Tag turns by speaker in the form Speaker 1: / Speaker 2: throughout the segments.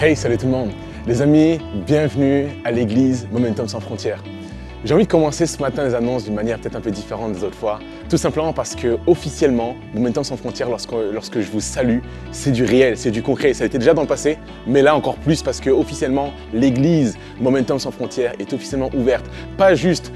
Speaker 1: Hey, salut tout le monde. Les amis, bienvenue à l'église Momentum Sans Frontières. J'ai envie de commencer ce matin les annonces d'une manière peut-être un peu différente des autres fois. Tout simplement parce que officiellement, Momentum Sans Frontières, lorsque je vous salue, c'est du réel, c'est du concret. Ça a été déjà dans le passé, mais là encore plus parce que officiellement, l'église Momentum Sans Frontières est officiellement ouverte. Pas juste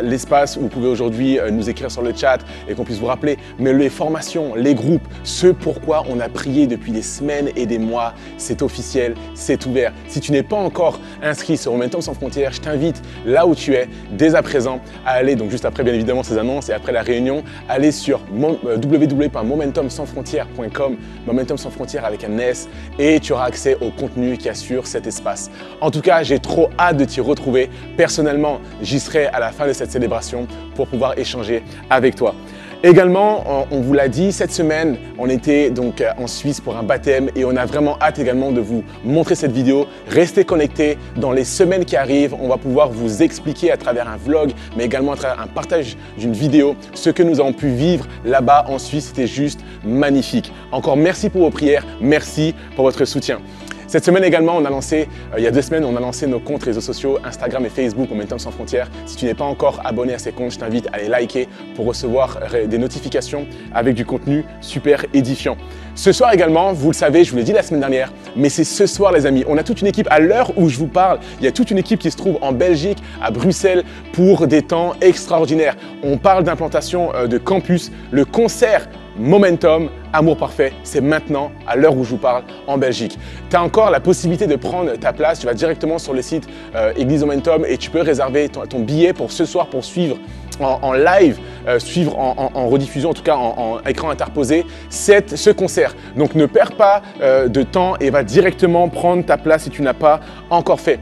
Speaker 1: l'espace où vous pouvez aujourd'hui nous écrire sur le chat et qu'on puisse vous rappeler, mais les formations, les groupes, ce pourquoi on a prié depuis des semaines et des mois, c'est officiel, c'est ouvert. Si tu n'es pas encore inscrit sur Momentum Sans Frontières, je t'invite là où tu es dès à présent à aller, donc juste après bien évidemment ces annonces et après la réunion, aller sur www.momentumsansfrontières.com, Momentum Sans Frontières avec un S, et tu auras accès au contenu qui assure cet espace. En tout cas, j'ai trop hâte de t'y retrouver. Personnellement, j'y serai à la fin de cette célébration pour pouvoir échanger avec toi. Également, on vous l'a dit, cette semaine, on était donc en Suisse pour un baptême et on a vraiment hâte également de vous montrer cette vidéo. Restez connectés dans les semaines qui arrivent. On va pouvoir vous expliquer à travers un vlog, mais également à travers un partage d'une vidéo, ce que nous avons pu vivre là-bas en Suisse. C'était juste magnifique. Encore merci pour vos prières, merci pour votre soutien. Cette semaine également, on a lancé, il y a 2 semaines, on a lancé nos comptes réseaux sociaux, Instagram et Facebook, Momentum Sans Frontières. Si tu n'es pas encore abonné à ces comptes, je t'invite à les liker pour recevoir des notifications avec du contenu super édifiant. Ce soir également, vous le savez, je vous l'ai dit la semaine dernière, mais c'est ce soir les amis. On a toute une équipe, à l'heure où je vous parle, il y a toute une équipe qui se trouve en Belgique, à Bruxelles, pour des temps extraordinaires. On parle d'implantation de campus, le concert Momentum, Amour Parfait, c'est maintenant, à l'heure où je vous parle, en Belgique. Tu as encore la possibilité de prendre ta place, tu vas directement sur le site Église Momentum et tu peux réserver ton billet pour ce soir pour suivre en live, suivre en rediffusion, en tout cas en écran interposé, ce concert. Donc ne perds pas de temps et va directement prendre ta place si tu n'as pas encore fait.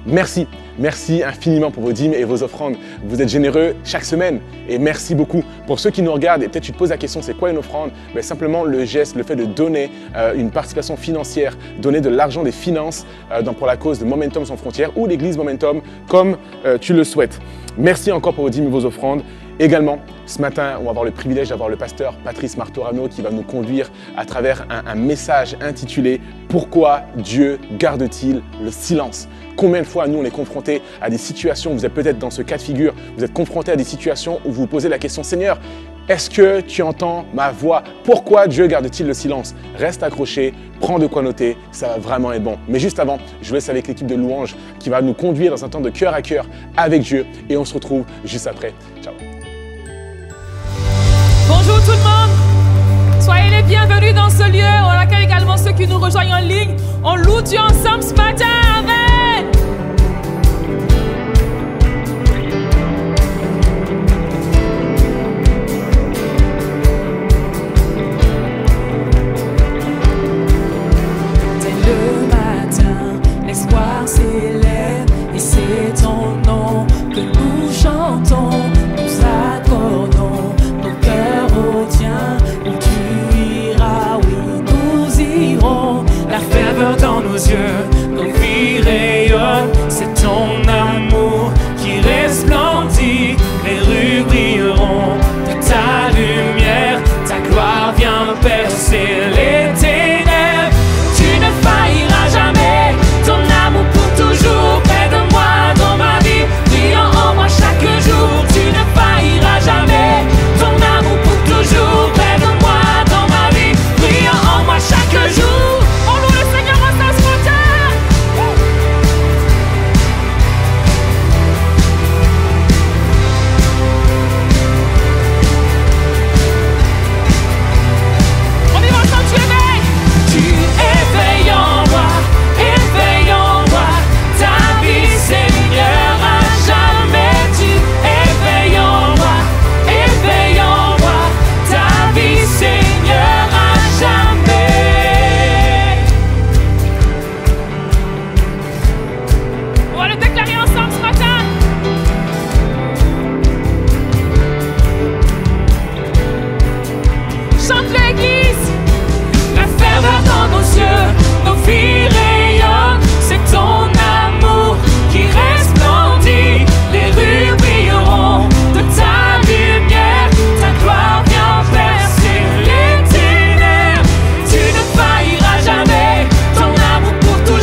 Speaker 1: Merci. Merci infiniment pour vos dîmes et vos offrandes. Vous êtes généreux chaque semaine et merci beaucoup. Pour ceux qui nous regardent et peut-être tu te poses la question, c'est quoi une offrande? Simplement le geste, le fait de donner une participation financière, donner de l'argent, des finances pour la cause de Momentum Sans Frontières ou l'église Momentum comme tu le souhaites. Merci encore pour vos dîmes et vos offrandes. Également, ce matin, on va avoir le privilège d'avoir le pasteur Patrice Martorano qui va nous conduire à travers un message intitulé « Pourquoi Dieu garde-t-il le silence ?» Combien de fois, nous, on est confrontés à des situations, vous êtes peut-être dans ce cas de figure, vous êtes confrontés à des situations où vous vous posez la question « Seigneur, est-ce que tu entends ma voix? Pourquoi Dieu garde-t-il le silence ?» Reste accroché, prends de quoi noter, ça va vraiment être bon. Mais juste avant, je vous laisse avec l'équipe de louanges qui va nous conduire dans un temps de cœur à cœur avec Dieu et on se retrouve juste après. Ciao.
Speaker 2: Bonjour tout le monde, soyez les bienvenus dans ce lieu. On accueille également ceux qui nous rejoignent en ligne. On loue Dieu ensemble ce matin. Amen. Dès le matin, l'espoir s'élève et c'est ton nom que nous chantons, nous accordons nos cœurs au tien, où tu iras, oui, nous irons. La ferveur dans nos yeux, nos vies rayonnent, c'est ton amour qui resplendit. Les rues brilleront de ta lumière, ta gloire vient percer les ténèbres. Tu ne failliras jamais, ton amour pour toujours près de moi dans ma vie, brillant en moi chaque jour. Tu ne failliras jamais, ton amour pour toujours près de moi dans ma vie, brillant en moi chaque jour. On loue le Seigneur en sans frontières. On y va quand tu éveilles. Tu éveilles en moi, ta vie Seigneur à jamais. Tu éveilles en moi, ta vie Seigneur à jamais. On va le déclarer ensemble ce matin. Chante l'église. La ferveur dans nos yeux, nos vies rayonnent, c'est ton amour qui resplendit. Les rues brilleront de ta lumière, ta gloire vient percer les ténèbres. Tu ne failliras jamais, ton amour pour toujours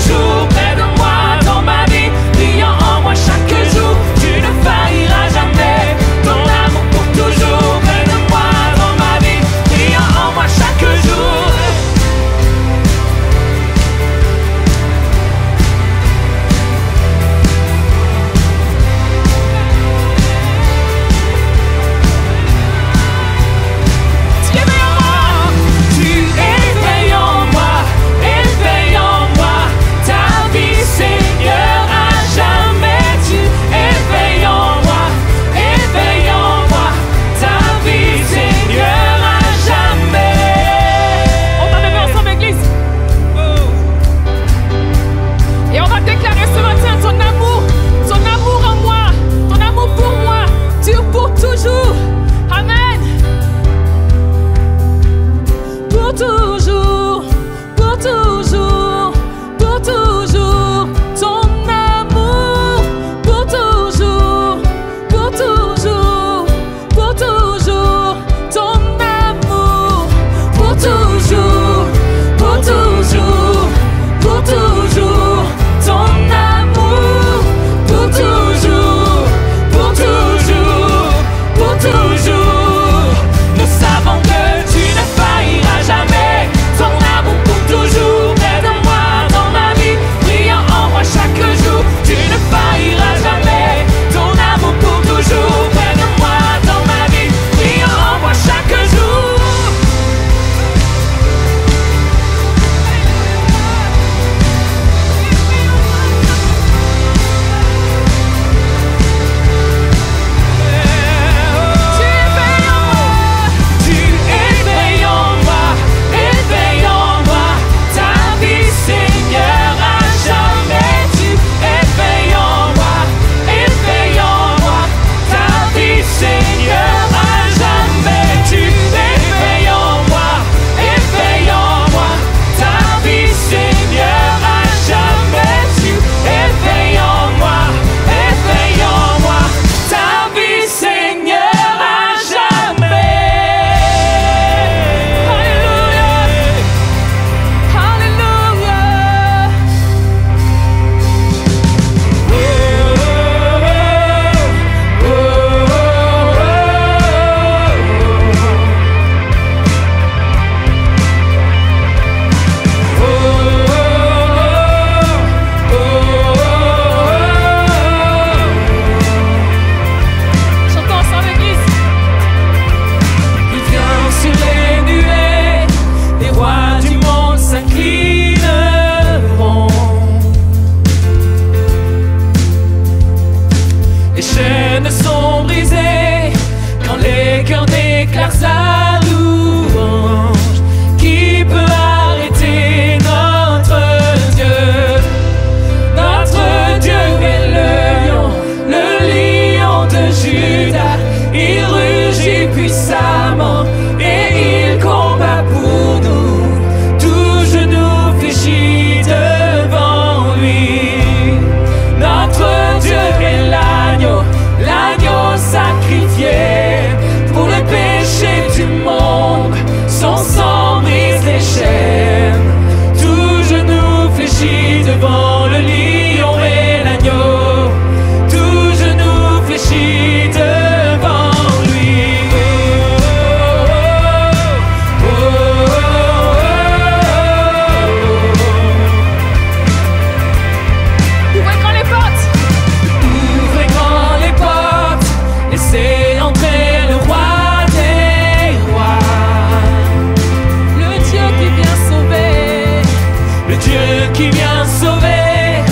Speaker 2: qui vient sauver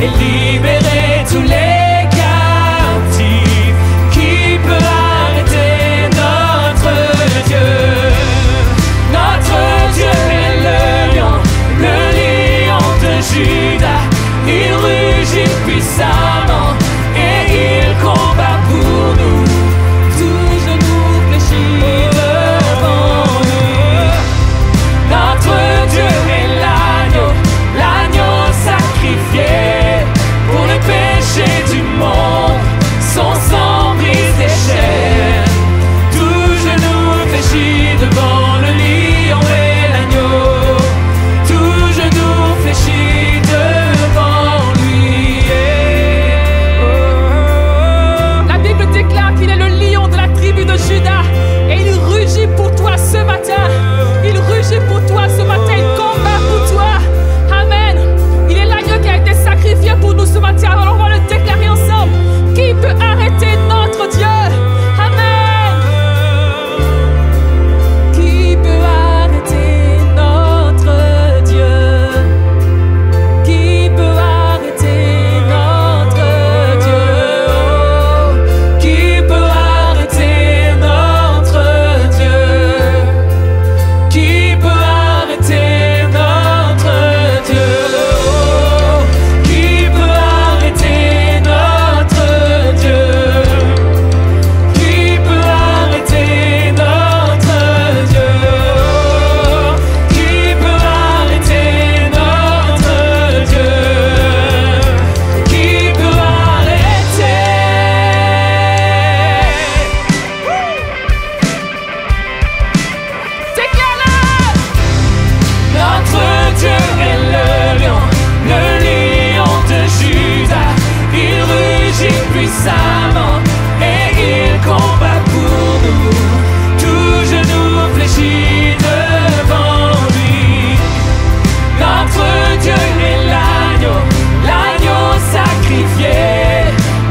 Speaker 2: et libérer tous les captifs. Qui peut arrêter notre Dieu? Notre Dieu est le lion de Juda. Il rugit puissamment et il combat pour nous. Tout genou fléchit devant lui. Notre Dieu est l'agneau sacrifié pour le péché du monde. Son sang brise les chaînes. Tout genou fléchit devant le lion et l'agneau. Tout genou fléchit devant lui. La Bible déclare qu'il est le lion de la tribu de Juda et il rugit pour toi ce matin. Il rugit pour toi ce matin. Il combat pour toi. Amen. Il est l'agneau qui a été sacrifié pour nous ce matin. Alors on va le déclarer ensemble. Qui peut arrêter notre Dieu? Amen. Qui peut arrêter notre Dieu? Qui peut arrêter notre Dieu? Qui peut arrêter notre Dieu? Qui peut arrêter notre Dieu? Qui peut arrêter notre Dieu? Qui peut arrêter notre Dieu? Qui peut arrêter notre Dieu? Qui peut arrêter? Déclare-le! Notre Dieu est le lion de Juda. Il rugit puissamment et il combat pour nous. Tout genou fléchit devant lui. Notre Dieu est l'agneau sacrifié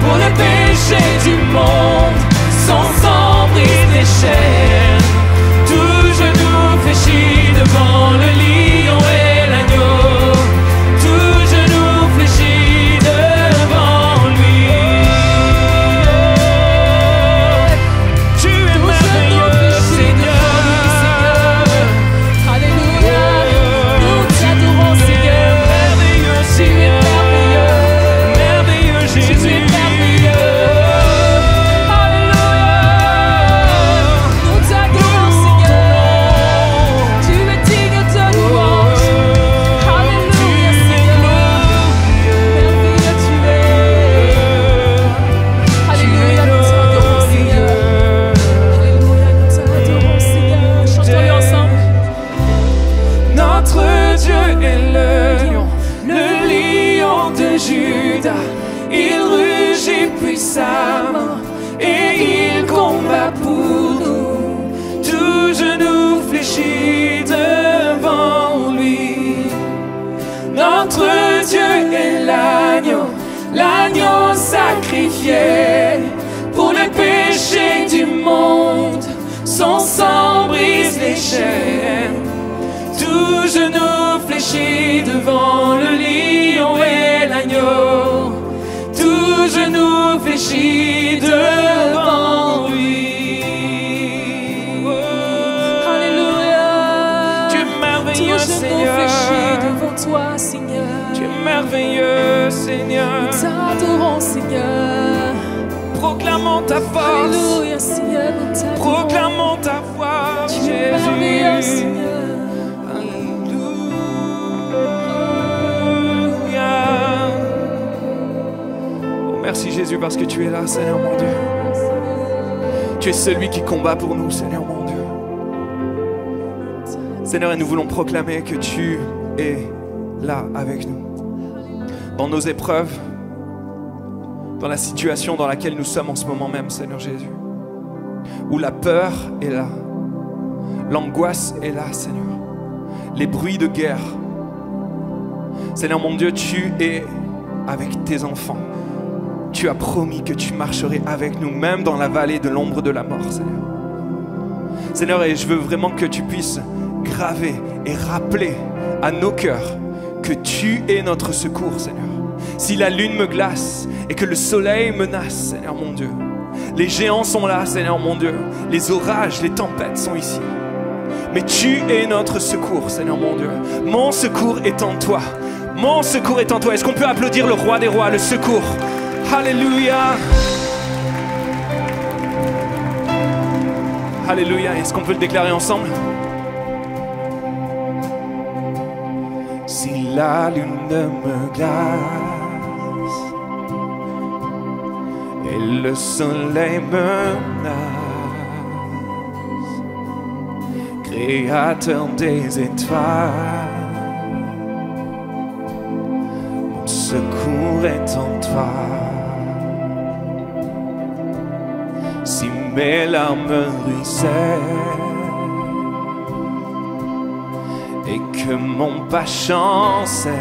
Speaker 2: pour le péché du monde. Son sang brise les chaînes. Tout genou fléchit devant le lion et l'agneau. Tout genou fléchit devant lui. Tu es merveilleux, Seigneur. Alléluia. Nous t'adorons, Seigneur. Merveilleux, Seigneur. Merveilleux, Jésus. Tu es merveilleux. Alléluia. Nous t'adorons, Seigneur. Tu es digne de louange. Alléluia, Seigneur. Merveilleux tu es. Alléluia, nous t'adorons, Seigneur. Alléluia, nous t'adorons, Seigneur. Chantons-le ensemble. Notre Dieu est le lion de Juda. Il rugit puissamment et il combat pour nous. Tout genou fléchit devant lui. Notre Dieu est l'agneau sacrifié pour le péché du monde. Son sang brise les chaînes. Tout genou fléchit devant le lion et l'agneau. Tout genou fléchit devant lui. Alléluia. Tu es merveilleux, Seigneur. Tout genou fléchit devant toi, Seigneur. Tu es merveilleux, Seigneur. Nous t'adorons, Seigneur. Proclamons ta force. Alléluia, Seigneur. Nous t'adorons. Proclamons ta voix, tu es merveilleux, Seigneur.
Speaker 3: Merci Jésus parce que tu es là, Seigneur mon Dieu. Tu es celui qui combat pour nous, Seigneur mon Dieu. Seigneur, et nous voulons proclamer que tu es là avec nous. Dans nos épreuves, dans la situation dans laquelle nous sommes en ce moment même, Seigneur Jésus. Où la peur est là, l'angoisse est là, Seigneur. Les bruits de guerre. Seigneur mon Dieu, tu es avec tes enfants. Tu as promis que tu marcherais avec nous, même dans la vallée de l'ombre de la mort, Seigneur. Seigneur, et je veux vraiment que tu puisses graver et rappeler à nos cœurs que tu es notre secours, Seigneur. Si la lune me glace et que le soleil menace, Seigneur mon Dieu, les géants sont là, Seigneur mon Dieu. Les orages, les tempêtes sont ici. Mais tu es notre secours, Seigneur mon Dieu. Mon secours est en toi. Mon secours est en toi. Est-ce qu'on peut applaudir le roi des rois, le secours? Alléluia. Alléluia. Est-ce qu'on peut le déclarer ensemble? Si la lune me glace et le soleil menace, Créateur des étoiles, mon secours est en toi. Si mes larmes ruissellent et que mon pas chancelle,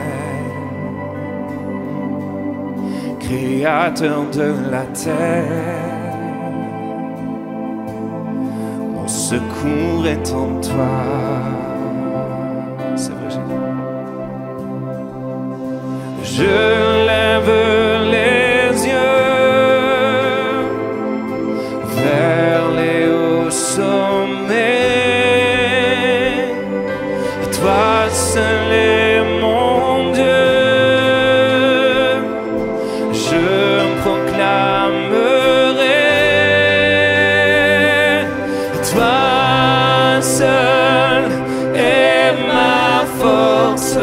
Speaker 3: Créateur de la terre, mon secours est en toi. C'est vrai, Jésus. Je lève les yeux vers les hauts sommets. Toi seul est mon Dieu. Je proclamerai. Toi seul est ma force.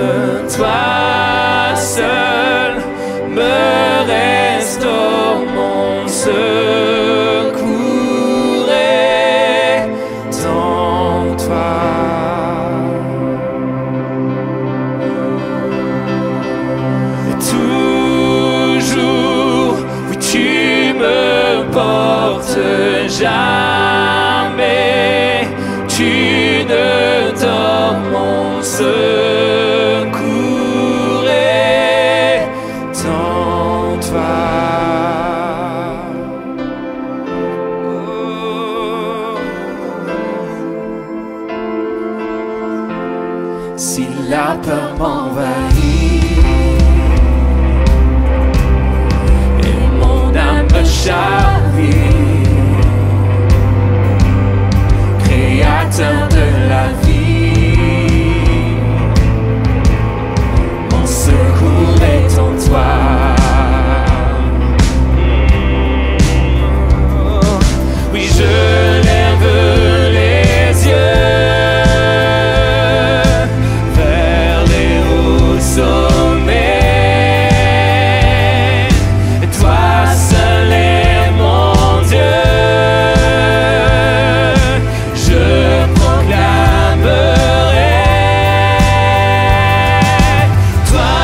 Speaker 3: Toi seul me restaure. Mon secours est en toi. Et toujours, oui, tu me portes. Jamais tu ne dors. Mon secours est en toi. Si la peur m'envahit et mon âme me chavire, Créateur de la vie, mon secours est en toi. Oui, je lève les yeux vers les hauts sommets. Toi seul est mon Dieu. Je proclamerai. Toi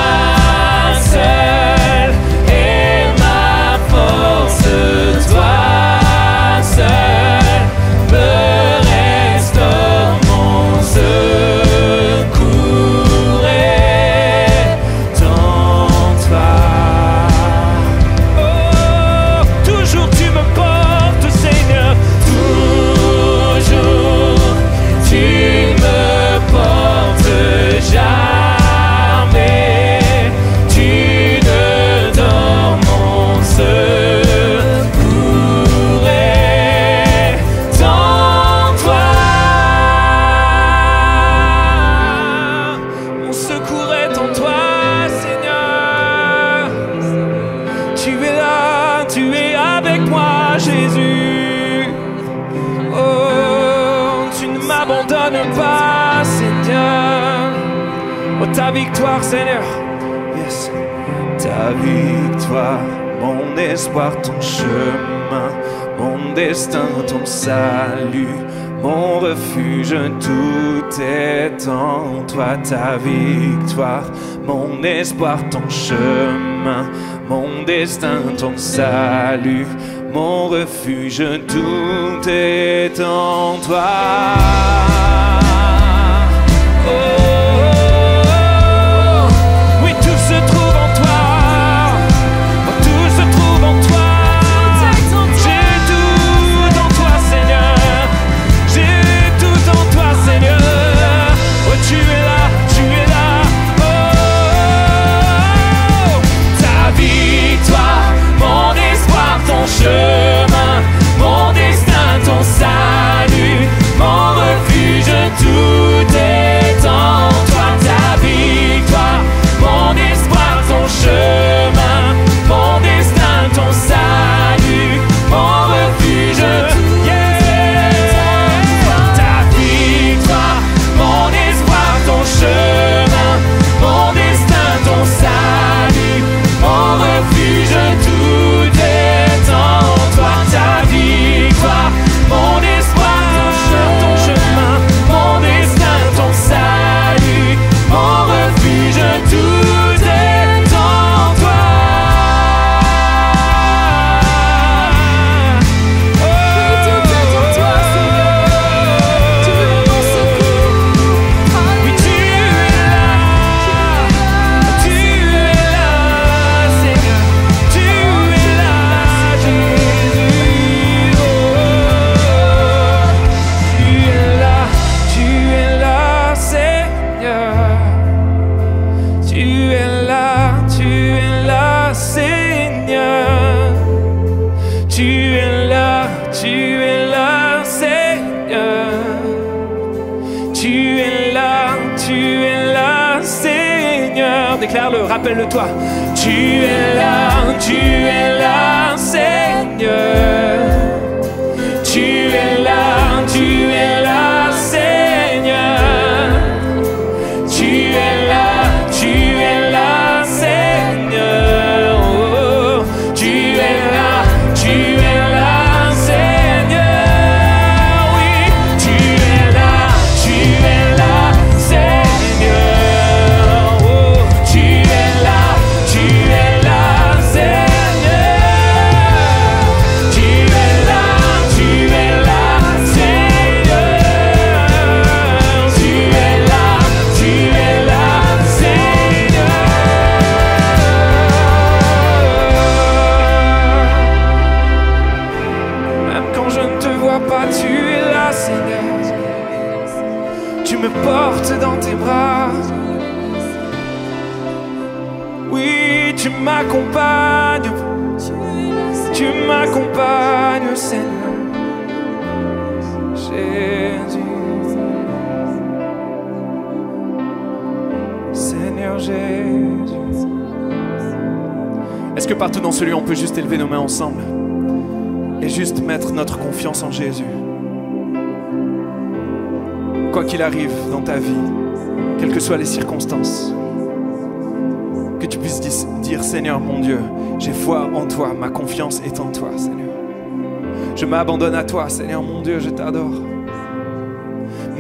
Speaker 3: seul est ma force. Toi seul me restaure. Mon secours est en toi. Oh, toujours tu me portes, Seigneur. Toujours tu me portes. Jamais tu ne dors. Mon secours est en toi. Mon secours est en toi, Seigneur. Tu es là, tu es avec moi, Jésus. Oh, tu ne m'abandonnes pas, Seigneur. Oh, ta victoire, Seigneur. Yes. Ta victoire, mon espoir, ton chemin, mon destin, ton salut, mon refuge, tout est en toi. Ta victoire, mon espoir, ton chemin, mon destin, ton salut, mon refuge, tout est en toi. Oh, oui, tout se trouve en toi. Oh, tout se trouve en toi. J'ai tout en toi, Seigneur. J'ai tout en toi, Seigneur. Oh, tu es là, tu es là. Oh, tu es là, Seigneur. Déclare-le, rappelle-le-toi. Tu es là, Seigneur. Tu es là, Seigneur. Tu es là, Seigneur. Oh, tu es là, Seigneur. Oui, tu es là, Seigneur. Oh, tu es là, Seigneur. Tu es là, Seigneur. Tu es là, Seigneur. Même quand je ne te vois pas, tu es là, Seigneur. Tu me portes dans tes bras. Oui, tu m'accompagnes, Seigneur. Jésus, Seigneur Jésus. Est-ce que partout dans ce lieu, on peut juste élever nos mains ensemble et juste mettre notre confiance en Jésus? Quoi qu'il arrive dans ta vie, quelles que soient les circonstances, que tu puisses dire, Seigneur mon Dieu, j'ai foi en toi, ma confiance est en toi, Seigneur. Je m'abandonne à toi, Seigneur mon Dieu, je t'adore.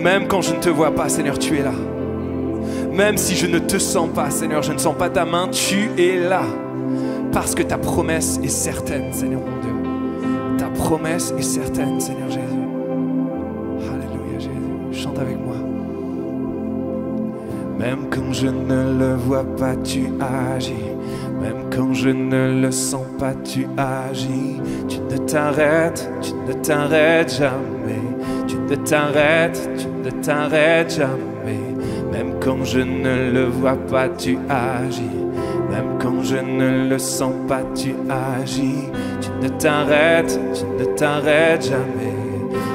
Speaker 3: Même quand je ne te vois pas, Seigneur, tu es là. Même si je ne te sens pas, Seigneur, je ne sens pas ta main, tu es là. Parce que ta promesse est certaine, Seigneur mon Dieu. Ta promesse est certaine, Seigneur Jésus. Alléluia, Jésus. Chante avec moi. Même quand je ne le vois pas, tu agis. Même quand je ne le sens pas, tu agis. Tu ne t'arrêtes jamais. Tu ne t'arrêtes jamais. Même quand je ne le vois pas, tu agis. Même quand je ne le sens pas, tu agis. Tu ne t'arrêtes jamais.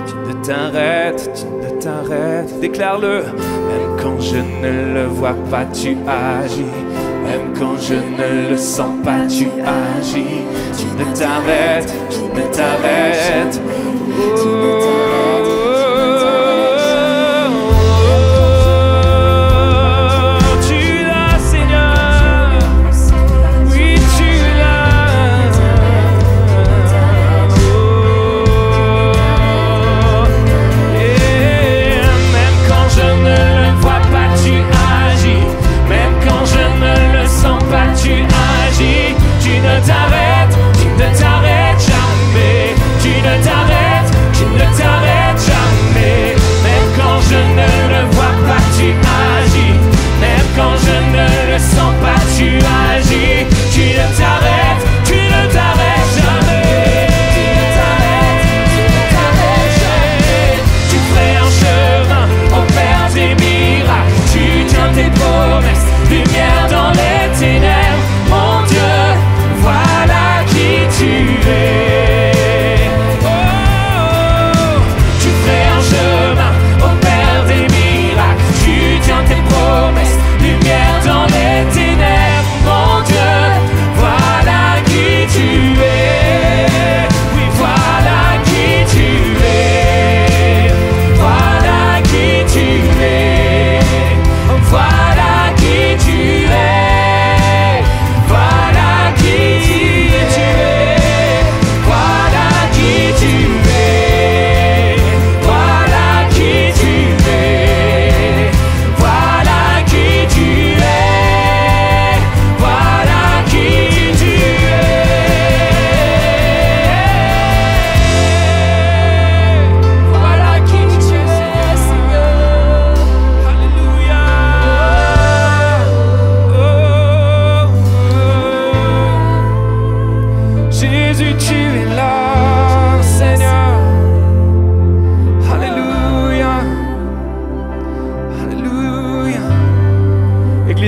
Speaker 3: Tu ne t'arrêtes. Déclare-le. Même quand je ne le vois pas, tu agis. Même quand je ne le sens pas, tu agis. Tu ne t'arrêtes.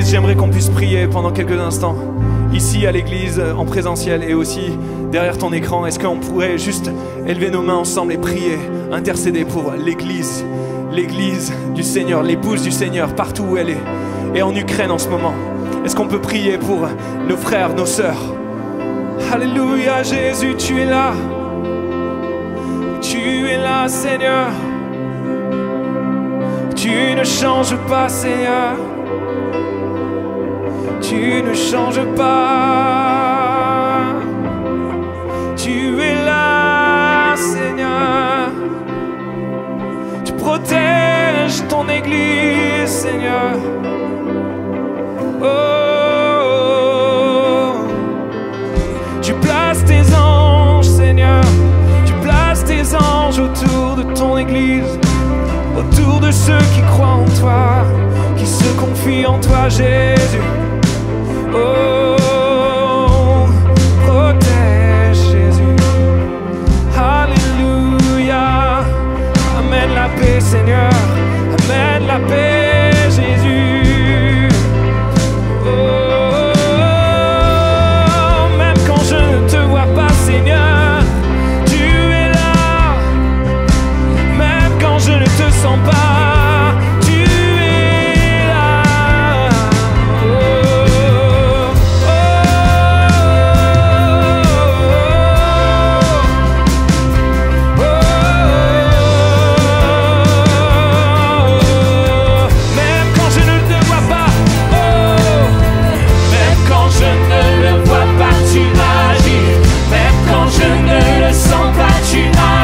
Speaker 3: J'aimerais qu'on puisse prier pendant quelques instants, ici à l'église, en présentiel et aussi derrière ton écran. Est-ce qu'on pourrait juste élever nos mains ensemble et prier, intercéder pour l'église, l'église du Seigneur, l'épouse du Seigneur, partout où elle est, et en Ukraine en ce moment. Est-ce qu'on peut prier pour nos frères, nos sœurs? Alléluia, Jésus, tu es là. Tu es là, Seigneur. Tu ne changes pas, Seigneur. Tu ne changes pas. Tu es là, Seigneur. Tu protèges ton Église, Seigneur. Oh, tu places tes anges, Seigneur. Tu places tes anges autour de ton Église, autour de ceux qui croient en toi, qui se confient en toi, Jésus. Oh, protège, Jésus. Alléluia. Amène la paix, Seigneur. Amène la paix, Jésus. Oh, même quand je ne te vois pas, Seigneur, tu es là. Même quand je ne te sens pas, tu es là. Oh, oh, oh, oh. Même quand je ne te vois pas, oh, même quand je ne le vois pas, tu agis. Même quand je ne le sens pas, tu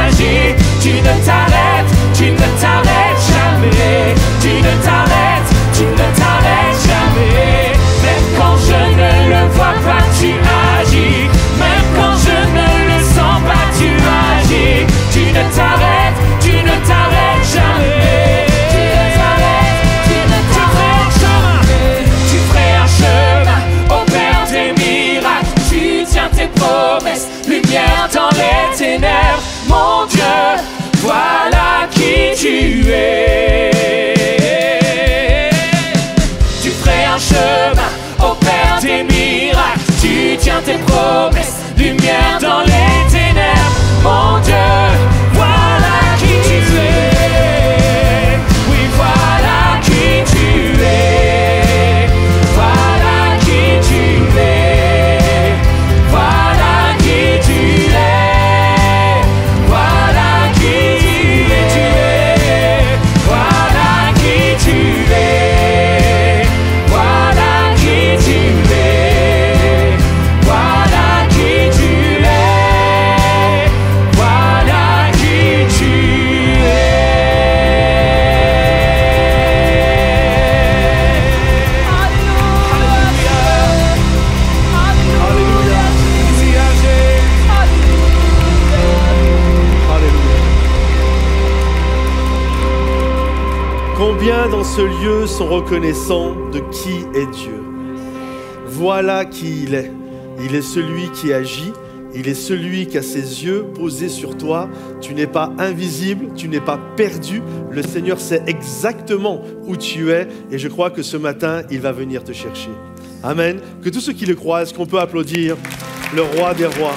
Speaker 3: agis. Tu ne t'arrêtes jamais. Tu ne t'arrêtes jamais. Même quand je ne le vois pas, tu agis. Même quand je ne le sens pas, tu agis. Tu ne t'arrêtes jamais. Tu ferais un chemin, opère des miracles. Tu tiens tes promesses, lumière dans les ténèbres. Mon Dieu, voilà qui tu es. Tu ferais un chemin, opère des miracles. Tu tiens tes promesses, lumière dans les ténèbres. Mon Dieu, voilà qui tu es. Oui, voilà qui tu es. Voilà qui tu es. Voilà qui tu es. Voilà qui tu es. Voilà qui tu es. Voilà qui tu es. Voilà qui tu es. Voilà qui tu
Speaker 4: Combien dans ce lieu sont reconnaissants de qui est Dieu? Voilà qui il est. Il est celui qui agit. Il est celui qui a ses yeux posés sur toi. Tu n'es pas invisible, tu n'es pas perdu. Le Seigneur sait exactement où tu es. Et je crois que ce matin, il va venir te chercher. Amen. Que tous ceux qui le croient, est-ce qu'on peut applaudir le roi des rois?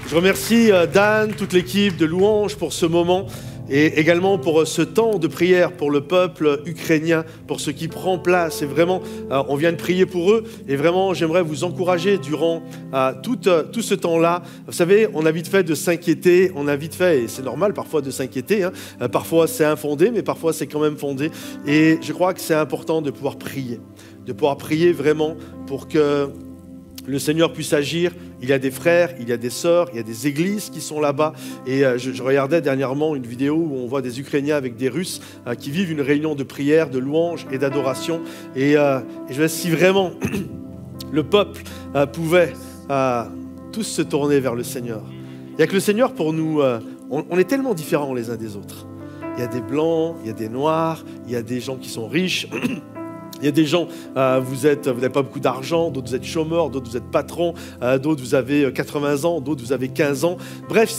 Speaker 4: Je remercie Dan, toute l'équipe de Louange pour ce moment et également pour ce temps de prière pour le peuple ukrainien, pour ce qui prend place. Et vraiment, on vient de prier pour eux et vraiment, j'aimerais vous encourager durant tout ce temps-là. Vous savez, on a vite fait de s'inquiéter, on a vite fait, et c'est normal parfois de s'inquiéter, hein. Parfois c'est infondé, mais parfois c'est quand même fondé. Et je crois que c'est important de pouvoir prier vraiment pour que le Seigneur puisse agir. Il y a des frères, il y a des sœurs, il y a des églises qui sont là-bas. Et je regardais dernièrement une vidéo où on voit des Ukrainiens avec des Russes qui vivent une réunion de prière, de louange et d'adoration. Et je me dis, si vraiment le peuple pouvait tous se tourner vers le Seigneur. Il n'y a que le Seigneur pour nous, on est tellement différents les uns des autres. Il y a des blancs, il y a des noirs, il y a des gens qui sont riches. Il y a des gens, vous n'avez pas beaucoup d'argent, d'autres vous êtes chômeurs, d'autres vous êtes patrons, d'autres vous avez 80 ans, d'autres vous avez 15 ans. Bref,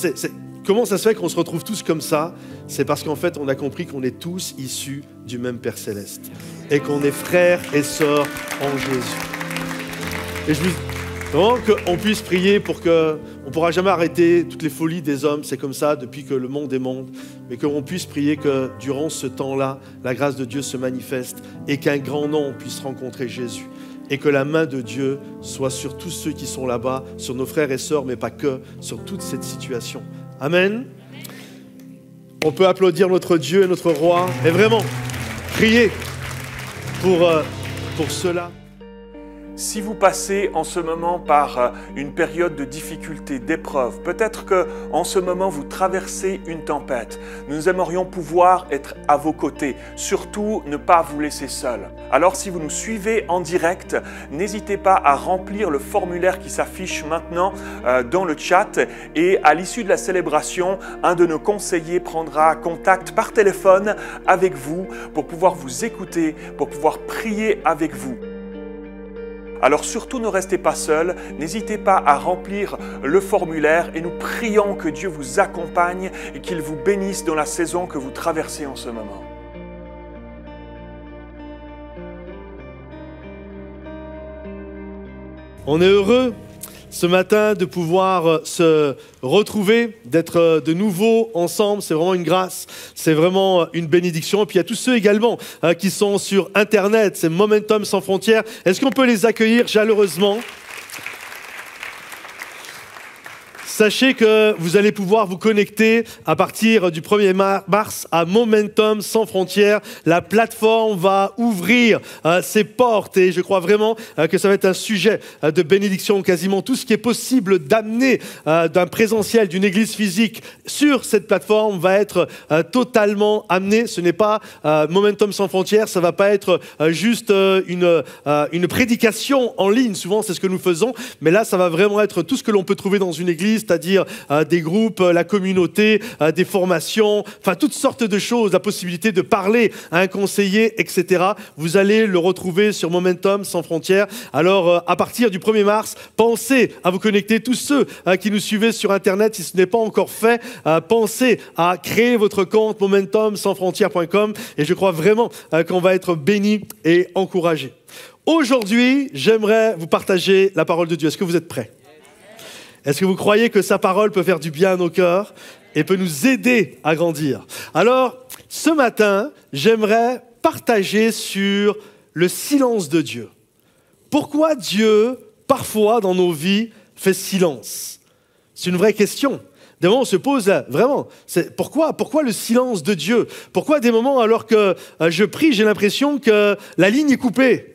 Speaker 4: comment ça se fait qu'on se retrouve tous comme ça? C'est parce qu'en fait, on a compris qu'on est tous issus du même Père Céleste et qu'on est frères et sœurs en Jésus. Et Vraiment qu'on puisse prier pour que, on ne pourra jamais arrêter toutes les folies des hommes, c'est comme ça depuis que le monde est monde, mais qu'on puisse prier que durant ce temps-là, la grâce de Dieu se manifeste et qu'un grand nombre puisse rencontrer Jésus. Et que la main de Dieu soit sur tous ceux qui sont là-bas, sur nos frères et sœurs, mais pas que, sur toute cette situation. Amen. On peut applaudir notre Dieu et notre Roi et vraiment prier pour cela.
Speaker 3: Si vous passez en ce moment par une période de difficulté, d'épreuve, peut-être qu'en ce moment vous traversez une tempête, nous aimerions pouvoir être à vos côtés, surtout ne pas vous laisser seul. Alors si vous nous suivez en direct, n'hésitez pas à remplir le formulaire qui s'affiche maintenant dans le chat et à l'issue de la célébration, un de nos conseillers prendra contact par téléphone avec vous pour pouvoir vous écouter, pour pouvoir prier avec vous. Alors surtout ne restez pas seuls, n'hésitez pas à remplir le formulaire et nous prions que Dieu vous accompagne et qu'il vous bénisse dans la saison que vous traversez en ce moment.
Speaker 4: On est heureux ce matin de pouvoir se retrouver, d'être de nouveau ensemble. C'est vraiment une grâce, c'est vraiment une bénédiction. Et puis il y a tous ceux également qui sont sur Internet, c'est Momentum Sans Frontières. Est-ce qu'on peut les accueillir chaleureusement ? Sachez que vous allez pouvoir vous connecter à partir du 1er mars à Momentum Sans Frontières. La plateforme va ouvrir ses portes et je crois vraiment que ça va être un sujet de bénédiction. Quasiment tout ce qui est possible d'amener d'un présentiel, d'une église physique sur cette plateforme va être totalement amené. Ce n'est pas Momentum Sans Frontières, ça ne va pas être juste une prédication en ligne. Souvent, c'est ce que nous faisons. Mais là, ça va vraiment être tout ce que l'on peut trouver dans une église, c'est-à-dire des groupes, la communauté, des formations, enfin toutes sortes de choses, la possibilité de parler à un conseiller, etc. Vous allez le retrouver sur Momentum Sans Frontières. Alors, à partir du 1er mars, pensez à vous connecter. Tous ceux qui nous suivez sur Internet, si ce n'est pas encore fait, pensez à créer votre compte momentumsansfrontières.com et je crois vraiment qu'on va être bénis et encouragés. Aujourd'hui, j'aimerais vous partager la parole de Dieu. Est-ce que vous êtes prêts ? Est-ce que vous croyez que sa parole peut faire du bien à nos cœurs et peut nous aider à grandir ? Alors, ce matin, j'aimerais partager sur le silence de Dieu. Pourquoi Dieu, parfois dans nos vies, fait silence ? C'est une vraie question. Des moments, on se pose vraiment, pourquoi le silence de Dieu ? Pourquoi des moments, alors que je prie, j'ai l'impression que la ligne est coupée ?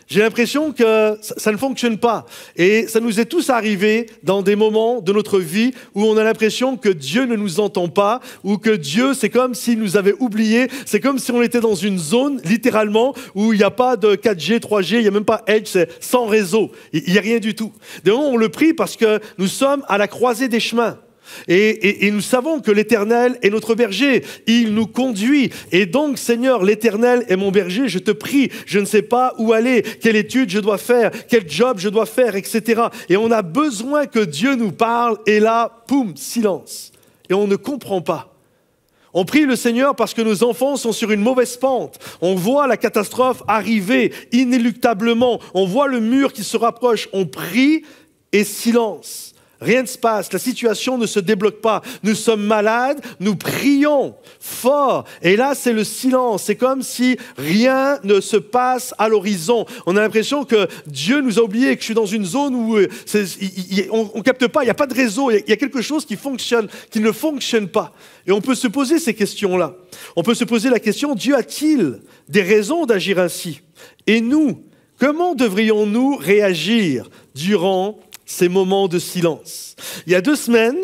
Speaker 4: J'ai l'impression que ça ne fonctionne pas. Et ça nous est tous arrivé dans des moments de notre vie où on a l'impression que Dieu ne nous entend pas ou que Dieu, c'est comme s'il nous avait oubliés. C'est comme si on était dans une zone, littéralement, où il n'y a pas de 4G, 3G, il n'y a même pas Edge, c'est sans réseau. Il n'y a rien du tout. Des moments, on le prie parce que nous sommes à la croisée des chemins. Et nous savons que l'Éternel est notre berger, il nous conduit. Et donc, Seigneur, l'Éternel est mon berger, je te prie, je ne sais pas où aller, quelle étude je dois faire, quel job je dois faire, etc. Et on a besoin que Dieu nous parle, et là, poum, silence. Et on ne comprend pas. On prie le Seigneur parce que nos enfants sont sur une mauvaise pente. On voit la catastrophe arriver inéluctablement. On voit le mur qui se rapproche. On prie et silence. Rien ne se passe, la situation ne se débloque pas. Nous sommes malades, nous prions fort. Et là, c'est le silence. C'est comme si rien ne se passe à l'horizon. On a l'impression que Dieu nous a oubliés, que je suis dans une zone où on ne capte pas, il n'y a pas de réseau, il y a quelque chose qui ne fonctionne pas. Et on peut se poser ces questions-là. On peut se poser la question, Dieu a-t-il des raisons d'agir ainsi ? Et nous, comment devrions-nous réagir durant ces moments de silence? Il y a 2 semaines,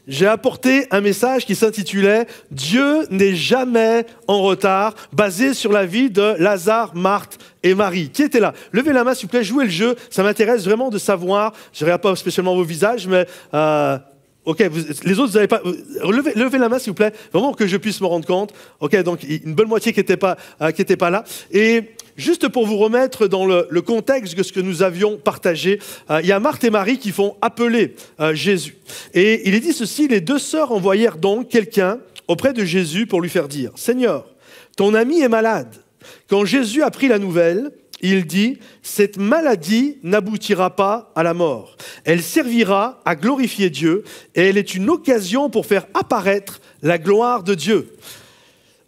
Speaker 4: j'ai apporté un message qui s'intitulait « Dieu n'est jamais en retard », basé sur la vie de Lazare, Marthe et Marie. Qui était là? Levez la main, s'il vous plaît, jouez le jeu. Ça m'intéresse vraiment de savoir. Je ne regarde pas spécialement vos visages, mais... Ok, les autres, vous n'avez pas... Levez la main, s'il vous plaît, vraiment que je puisse me rendre compte. Ok, donc une bonne moitié qui n'était pas là. Et juste pour vous remettre dans le contexte de ce que nous avions partagé, il y a Marthe et Marie qui font appeler Jésus. Et il est dit ceci, les 2 sœurs envoyèrent donc quelqu'un auprès de Jésus pour lui faire dire « Seigneur, ton ami est malade. » Quand Jésus apprit la nouvelle, il dit « Cette maladie n'aboutira pas à la mort. Elle servira à glorifier Dieu et elle est une occasion pour faire apparaître la gloire de Dieu. »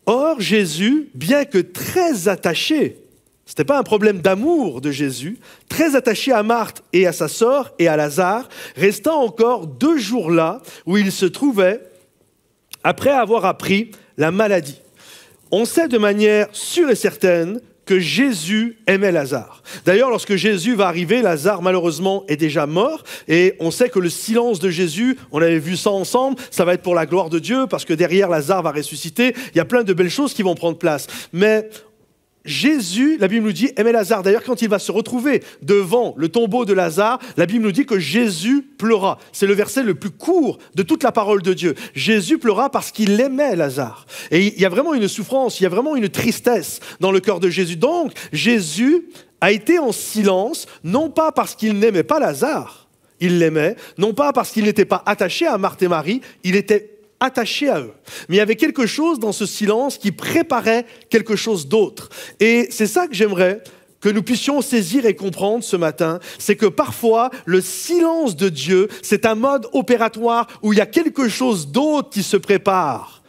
Speaker 4: Or, Jésus, bien que très attaché, ce n'était pas un problème d'amour de Jésus, très attaché à Marthe et à sa sœur et à Lazare, resta encore 2 jours là où il se trouvait après avoir appris la maladie. On sait de manière sûre et certaine que Jésus aimait Lazare. D'ailleurs, lorsque Jésus va arriver, Lazare, malheureusement, est déjà mort. Et on sait que le silence de Jésus, on avait vu ça ensemble, ça va être pour la gloire de Dieu, parce que derrière, Lazare va ressusciter. Il y a plein de belles choses qui vont prendre place. Mais Jésus, la Bible nous dit, aimait Lazare. D'ailleurs, quand il va se retrouver devant le tombeau de Lazare, la Bible nous dit que Jésus pleura. C'est le verset le plus court de toute la parole de Dieu. Jésus pleura parce qu'il aimait Lazare. Et il y a vraiment une souffrance, il y a vraiment une tristesse dans le cœur de Jésus. Donc, Jésus a été en silence, non pas parce qu'il n'aimait pas Lazare, il l'aimait, non pas parce qu'il n'était pas attaché à Marthe et Marie, il était attaché à eux. Mais il y avait quelque chose dans ce silence qui préparait quelque chose d'autre. Et c'est ça que j'aimerais que nous puissions saisir et comprendre ce matin, c'est que parfois, le silence de Dieu, c'est un mode opératoire où il y a quelque chose d'autre qui se prépare.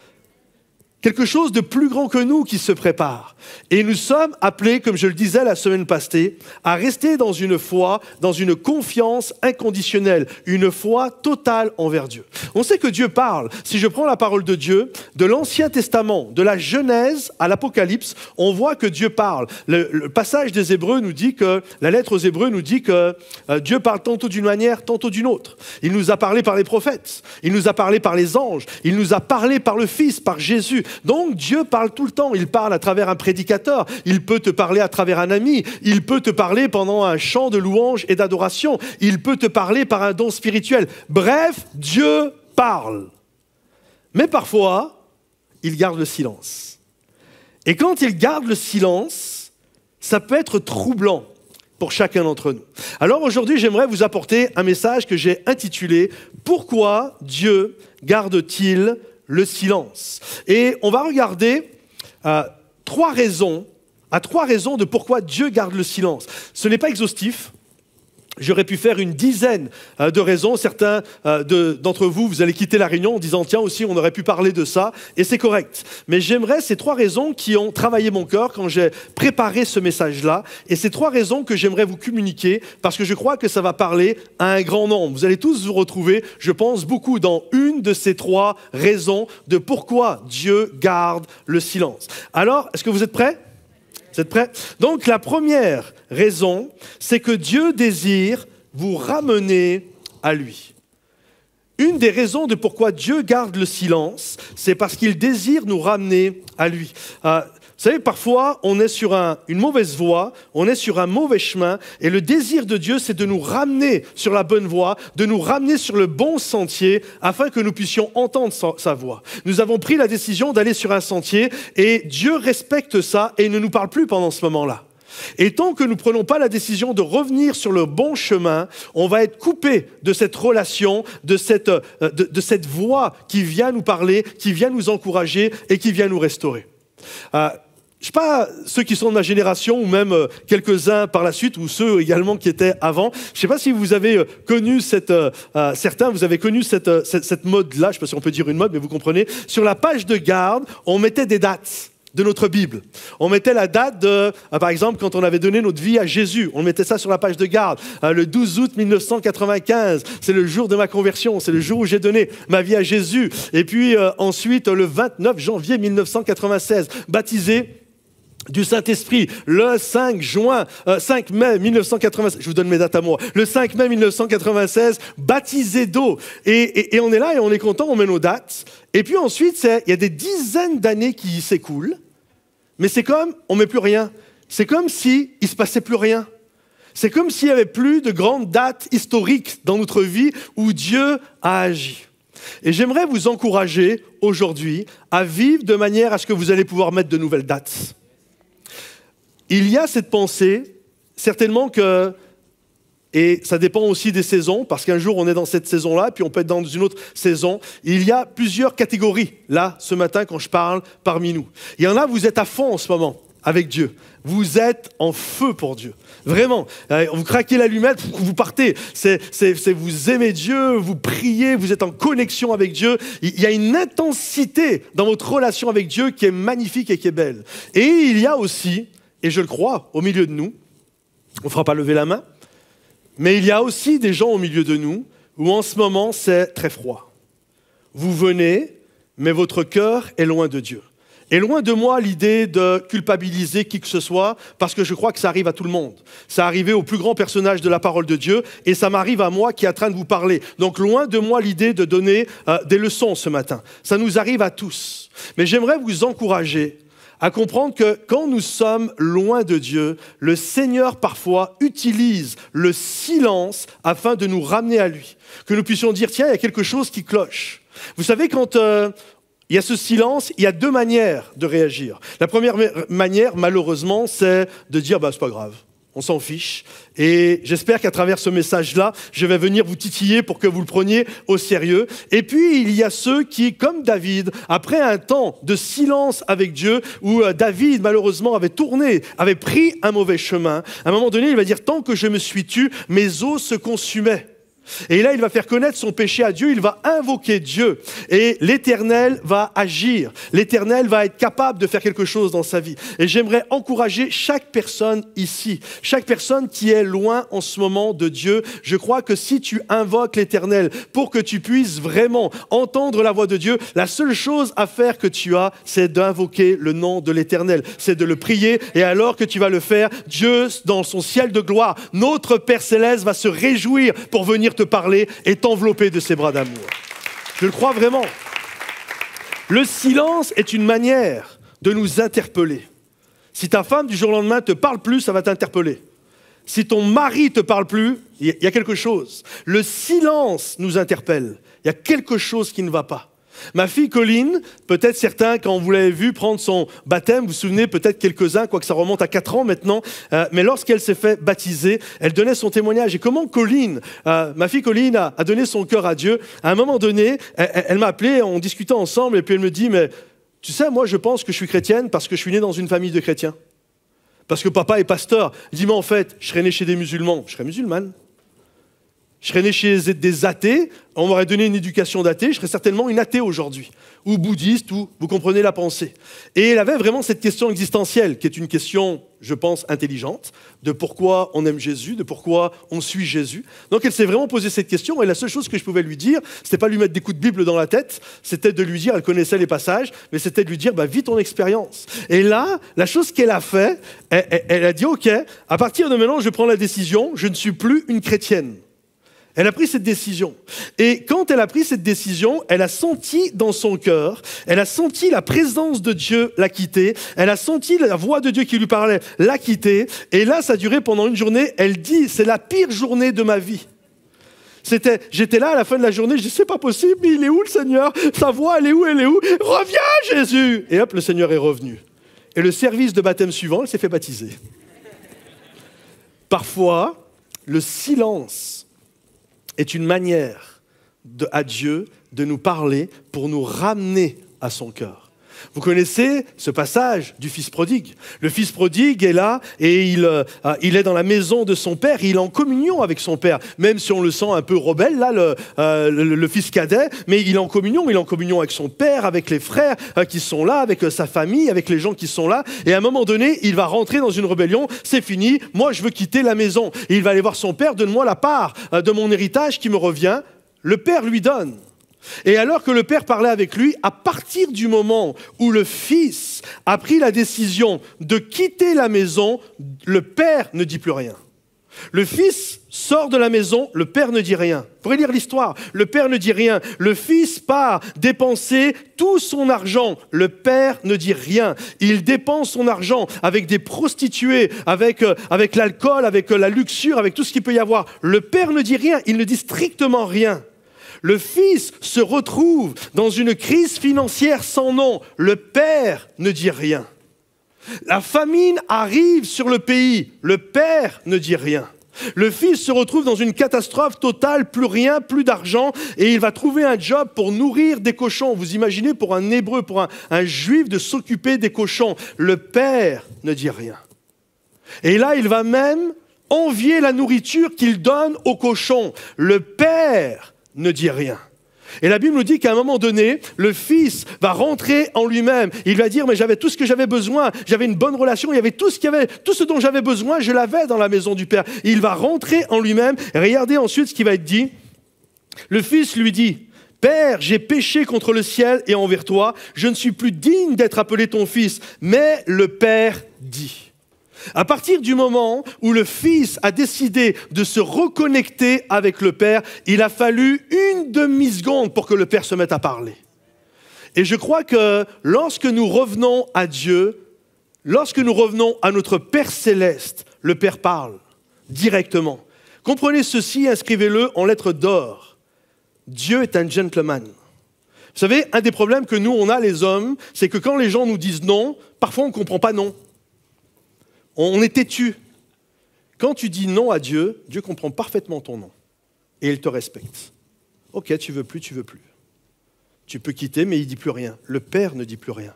Speaker 4: Quelque chose de plus grand que nous qui se prépare. Et nous sommes appelés, comme je le disais la semaine passée, à rester dans une foi, dans une confiance inconditionnelle, une foi totale envers Dieu. On sait que Dieu parle. Si je prends la parole de Dieu, de l'Ancien Testament, de la Genèse à l'Apocalypse, on voit que Dieu parle. Le passage des Hébreux nous dit que, la lettre aux Hébreux nous dit que Dieu parle tantôt d'une manière, tantôt d'une autre. Il nous a parlé par les prophètes, il nous a parlé par les anges, il nous a parlé par le Fils, par Jésus. Donc Dieu parle tout le temps, il parle à travers un prédicateur, il peut te parler à travers un ami, il peut te parler pendant un chant de louange et d'adoration, il peut te parler par un don spirituel. Bref, Dieu parle. Mais parfois, il garde le silence. Et quand il garde le silence, ça peut être troublant pour chacun d'entre nous. Alors aujourd'hui, j'aimerais vous apporter un message que j'ai intitulé « Pourquoi Dieu garde-t-il le silence ?» Et on va regarder trois raisons de pourquoi Dieu garde le silence. Ce n'est pas exhaustif. J'aurais pu faire une dizaine de raisons. Certains d'entre vous, vous allez quitter la réunion en disant « Tiens, aussi, on aurait pu parler de ça. » Et c'est correct. Mais j'aimerais ces 3 raisons qui ont travaillé mon cœur quand j'ai préparé ce message-là. Et ces 3 raisons que j'aimerais vous communiquer parce que je crois que ça va parler à un grand nombre. Vous allez tous vous retrouver, je pense, beaucoup dans une de ces 3 raisons de pourquoi Dieu garde le silence. Alors, est-ce que vous êtes prêts ? Vous êtes prêts ? Donc, la première raison, c'est que Dieu désire vous ramener à lui. Une des raisons de pourquoi Dieu garde le silence, c'est parce qu'il désire nous ramener à lui. Vous savez, parfois, on est sur une mauvaise voie, on est sur un mauvais chemin, et le désir de Dieu, c'est de nous ramener sur la bonne voie, de nous ramener sur le bon sentier, afin que nous puissions entendre sa voix. Nous avons pris la décision d'aller sur un sentier, et Dieu respecte ça, et il ne nous parle plus pendant ce moment-là. Et tant que nous ne prenons pas la décision de revenir sur le bon chemin, on va être coupé de cette relation, de cette voix qui vient nous parler, qui vient nous encourager et qui vient nous restaurer. Je ne sais pas, ceux qui sont de ma génération ou même quelques-uns par la suite ou ceux également qui étaient avant, je ne sais pas si vous avez connu certains, vous avez connu cette mode-là, je ne sais pas si on peut dire une mode, mais vous comprenez. Sur la page de garde, on mettait des dates de notre Bible. On mettait la date de, par exemple, quand on avait donné notre vie à Jésus, on mettait ça sur la page de garde. Le 12 août 1995, c'est le jour de ma conversion, c'est le jour où j'ai donné ma vie à Jésus. Et puis ensuite, le 29 janvier 1996, baptisé du Saint-Esprit, le 5 mai 1996, je vous donne mes dates à moi, le 5 mai 1996, baptisé d'eau. Et on est là et on est content, on met nos dates. Et puis ensuite, il y a des dizaines d'années qui s'écoulent, mais c'est comme, on ne met plus rien. C'est comme s'il ne se passait plus rien. C'est comme s'il n'y avait plus de grandes dates historiques dans notre vie où Dieu a agi. Et j'aimerais vous encourager aujourd'hui à vivre de manière à ce que vous allez pouvoir mettre de nouvelles dates. Il y a cette pensée, certainement que, et ça dépend aussi des saisons, parce qu'un jour on est dans cette saison-là, puis on peut être dans une autre saison. Il y a plusieurs catégories, là, ce matin, quand je parle parmi nous. Il y en a, vous êtes à fond en ce moment. avec Dieu. Vous êtes en feu pour Dieu. Vraiment. Vous craquez l'allumette, vous partez. Vous aimez Dieu, vous priez, vous êtes en connexion avec Dieu. Il y a une intensité dans votre relation avec Dieu qui est magnifique et qui est belle. Et il y a aussi, et je le crois, au milieu de nous, on ne fera pas lever la main, mais il y a aussi des gens au milieu de nous où en ce moment c'est très froid. Vous venez, mais votre cœur est loin de Dieu. Et loin de moi l'idée de culpabiliser qui que ce soit, parce que je crois que ça arrive à tout le monde. Ça arrivé au plus grand personnage de la parole de Dieu, et ça m'arrive à moi qui est en train de vous parler. Donc loin de moi l'idée de donner des leçons ce matin. Ça nous arrive à tous. Mais j'aimerais vous encourager à comprendre que quand nous sommes loin de Dieu, le Seigneur parfois utilise le silence afin de nous ramener à lui. Que nous puissions dire, tiens, il y a quelque chose qui cloche. Vous savez, quand il y a ce silence, il y a deux manières de réagir. La première manière, malheureusement, c'est de dire, c'est pas grave. On s'en fiche. Et j'espère qu'à travers ce message-là, je vais venir vous titiller pour que vous le preniez au sérieux. Et puis, il y a ceux qui, comme David, après un temps de silence avec Dieu, où David, malheureusement, avait pris un mauvais chemin, à un moment donné, il va dire, tant que je me suis tu, mes os se consumaient. Et là, il va faire connaître son péché à Dieu, il va invoquer Dieu. Et l'Éternel va agir. L'Éternel va être capable de faire quelque chose dans sa vie. Et j'aimerais encourager chaque personne ici, chaque personne qui est loin en ce moment de Dieu. Je crois que si tu invoques l'Éternel pour que tu puisses vraiment entendre la voix de Dieu, la seule chose à faire que tu as, c'est d'invoquer le nom de l'Éternel. C'est de le prier. Et alors que tu vas le faire, Dieu, dans son ciel de gloire, notre Père Céleste va se réjouir pour venir te parler et t'envelopper de ses bras d'amour. Je le crois vraiment. Le silence est une manière de nous interpeller. Si ta femme du jour au lendemain te parle plus, ça va t'interpeller. Si ton mari te parle plus, il y a quelque chose. Le silence nous interpelle. Il y a quelque chose qui ne va pas. Ma fille Colline, peut-être certains, quand vous l'avez vue prendre son baptême, vous vous souvenez, peut-être quelques-uns, quoique ça remonte à 4 ans maintenant, mais lorsqu'elle s'est fait baptiser, elle donnait son témoignage. Et comment Colline, ma fille Colline a donné son cœur à Dieu, à un moment donné, elle m'a appelé, on discutait ensemble, et puis elle me dit, mais tu sais, moi je pense que je suis chrétienne parce que je suis né dans une famille de chrétiens. Parce que papa est pasteur. Il dit, mais en fait, je serais né chez des musulmans, je serais musulmane. Je serais né chez des athées, on m'aurait donné une éducation d'athée, je serais certainement une athée aujourd'hui, ou bouddhiste, ou vous comprenez la pensée. Et elle avait vraiment cette question existentielle, qui est une question, je pense, intelligente, de pourquoi on aime Jésus, de pourquoi on suit Jésus. Donc elle s'est vraiment posé cette question, et la seule chose que je pouvais lui dire, c'était pas lui mettre des coups de Bible dans la tête, c'était de lui dire, elle connaissait les passages, mais c'était de lui dire, vis ton expérience. Et là, la chose qu'elle a fait, elle a dit, ok, à partir de maintenant, je prends la décision, je ne suis plus une chrétienne. Elle a pris cette décision. Et quand elle a pris cette décision, elle a senti dans son cœur, elle a senti la présence de Dieu la quitter, elle a senti la voix de Dieu qui lui parlait la quitter. Et là, ça a duré pendant une journée. Elle dit, c'est la pire journée de ma vie. J'étais là à la fin de la journée, je dis, c'est pas possible, mais il est où le Seigneur? Sa voix, elle est où? Reviens, Jésus! Et hop, le Seigneur est revenu. Et le service de baptême suivant, elle s'est fait baptiser. Parfois, le silence est une manière à Dieu de nous parler pour nous ramener à son cœur. Vous connaissez ce passage du fils prodigue. Le fils prodigue est là et il est dans la maison de son père. Il est en communion avec son père, même si on le sent un peu rebelle, là, le fils cadet, mais il est en communion avec son père, avec les frères qui sont là, avec sa famille, avec les gens qui sont là. Et à un moment donné, il va rentrer dans une rébellion. C'est fini, moi je veux quitter la maison. Et il va aller voir son père, donne-moi la part de mon héritage qui me revient. Le père lui donne. Et alors que le père parlait avec lui, à partir du moment où le fils a pris la décision de quitter la maison, le père ne dit plus rien. Le fils sort de la maison, le père ne dit rien. Vous pourrez lire l'histoire, le père ne dit rien. Le fils part dépenser tout son argent, le père ne dit rien. Il dépense son argent avec des prostituées, avec l'alcool, avec la luxure, avec tout ce qu'il peut y avoir. Le père ne dit rien, il ne dit strictement rien. Le fils se retrouve dans une crise financière sans nom. Le père ne dit rien. La famine arrive sur le pays. Le père ne dit rien. Le fils se retrouve dans une catastrophe totale, plus rien, plus d'argent, et il va trouver un job pour nourrir des cochons. Vous imaginez pour un Hébreu, pour un Juif de s'occuper des cochons. Le père ne dit rien. Et là, il va même envier la nourriture qu'il donne aux cochons. Le père ne dit rien. Et la Bible nous dit qu'à un moment donné, le fils va rentrer en lui-même. Il va dire, mais j'avais tout ce que j'avais besoin, j'avais une bonne relation, il y avait tout ce dont j'avais besoin, je l'avais dans la maison du Père. Il va rentrer en lui-même. Et regardez ensuite ce qui va être dit. Le fils lui dit, Père, j'ai péché contre le ciel et envers toi, je ne suis plus digne d'être appelé ton fils. Mais le Père dit. À partir du moment où le Fils a décidé de se reconnecter avec le Père, il a fallu une demi-seconde pour que le Père se mette à parler. Et je crois que lorsque nous revenons à Dieu, lorsque nous revenons à notre Père céleste, le Père parle directement. Comprenez ceci, inscrivez-le en lettres d'or. Dieu est un gentleman. Vous savez, un des problèmes que nous, on a les hommes, c'est que quand les gens nous disent non, parfois on ne comprend pas non. On est têtu. Quand tu dis non à Dieu, Dieu comprend parfaitement ton non. Et il te respecte. Ok, tu veux plus, tu veux plus. Tu peux quitter, mais il ne dit plus rien. Le Père ne dit plus rien.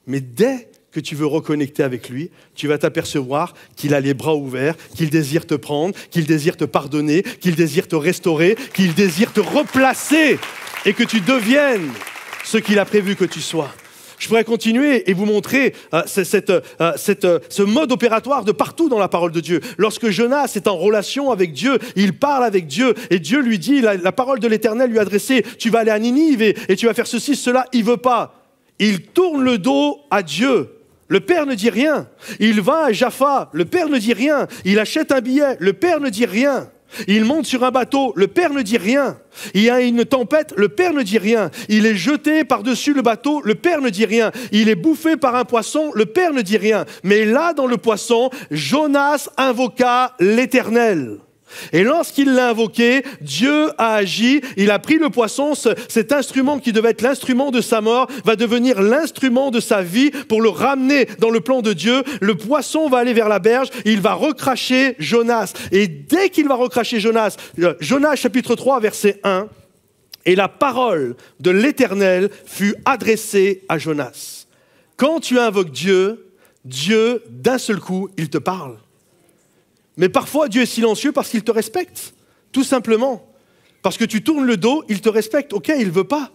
Speaker 4: Mais dès que tu veux reconnecter avec lui, tu vas t'apercevoir qu'il a les bras ouverts, qu'il désire te prendre, qu'il désire te pardonner, qu'il désire te restaurer, qu'il désire te replacer et que tu deviennes ce qu'il a prévu que tu sois. Je pourrais continuer et vous montrer ce mode opératoire de partout dans la parole de Dieu. Lorsque Jonas est en relation avec Dieu, il parle avec Dieu et Dieu lui dit, la parole de l'Éternel lui est adressée, tu vas aller à Ninive et tu vas faire ceci, cela, il ne veut pas. Il tourne le dos à Dieu. Le Père ne dit rien. Il va à Jaffa, le Père ne dit rien. Il achète un billet, le Père ne dit rien. Il monte sur un bateau, le Père ne dit rien. Il y a une tempête, le Père ne dit rien. Il est jeté par-dessus le bateau, le Père ne dit rien. Il est bouffé par un poisson, le Père ne dit rien. Mais là, dans le poisson, Jonas invoqua l'Éternel. Et lorsqu'il l'a invoqué, Dieu a agi, il a pris le poisson, cet instrument qui devait être l'instrument de sa mort, va devenir l'instrument de sa vie pour le ramener dans le plan de Dieu. Le poisson va aller vers la berge, il va recracher Jonas. Et dès qu'il va recracher Jonas, Jonas chapitre 3 verset 1, et la parole de l'Éternel fut adressée à Jonas. Quand tu invoques Dieu, Dieu d'un seul coup, il te parle. Mais parfois, Dieu est silencieux parce qu'il te respecte, tout simplement. Parce que tu tournes le dos, il te respecte. Ok, il ne veut pas.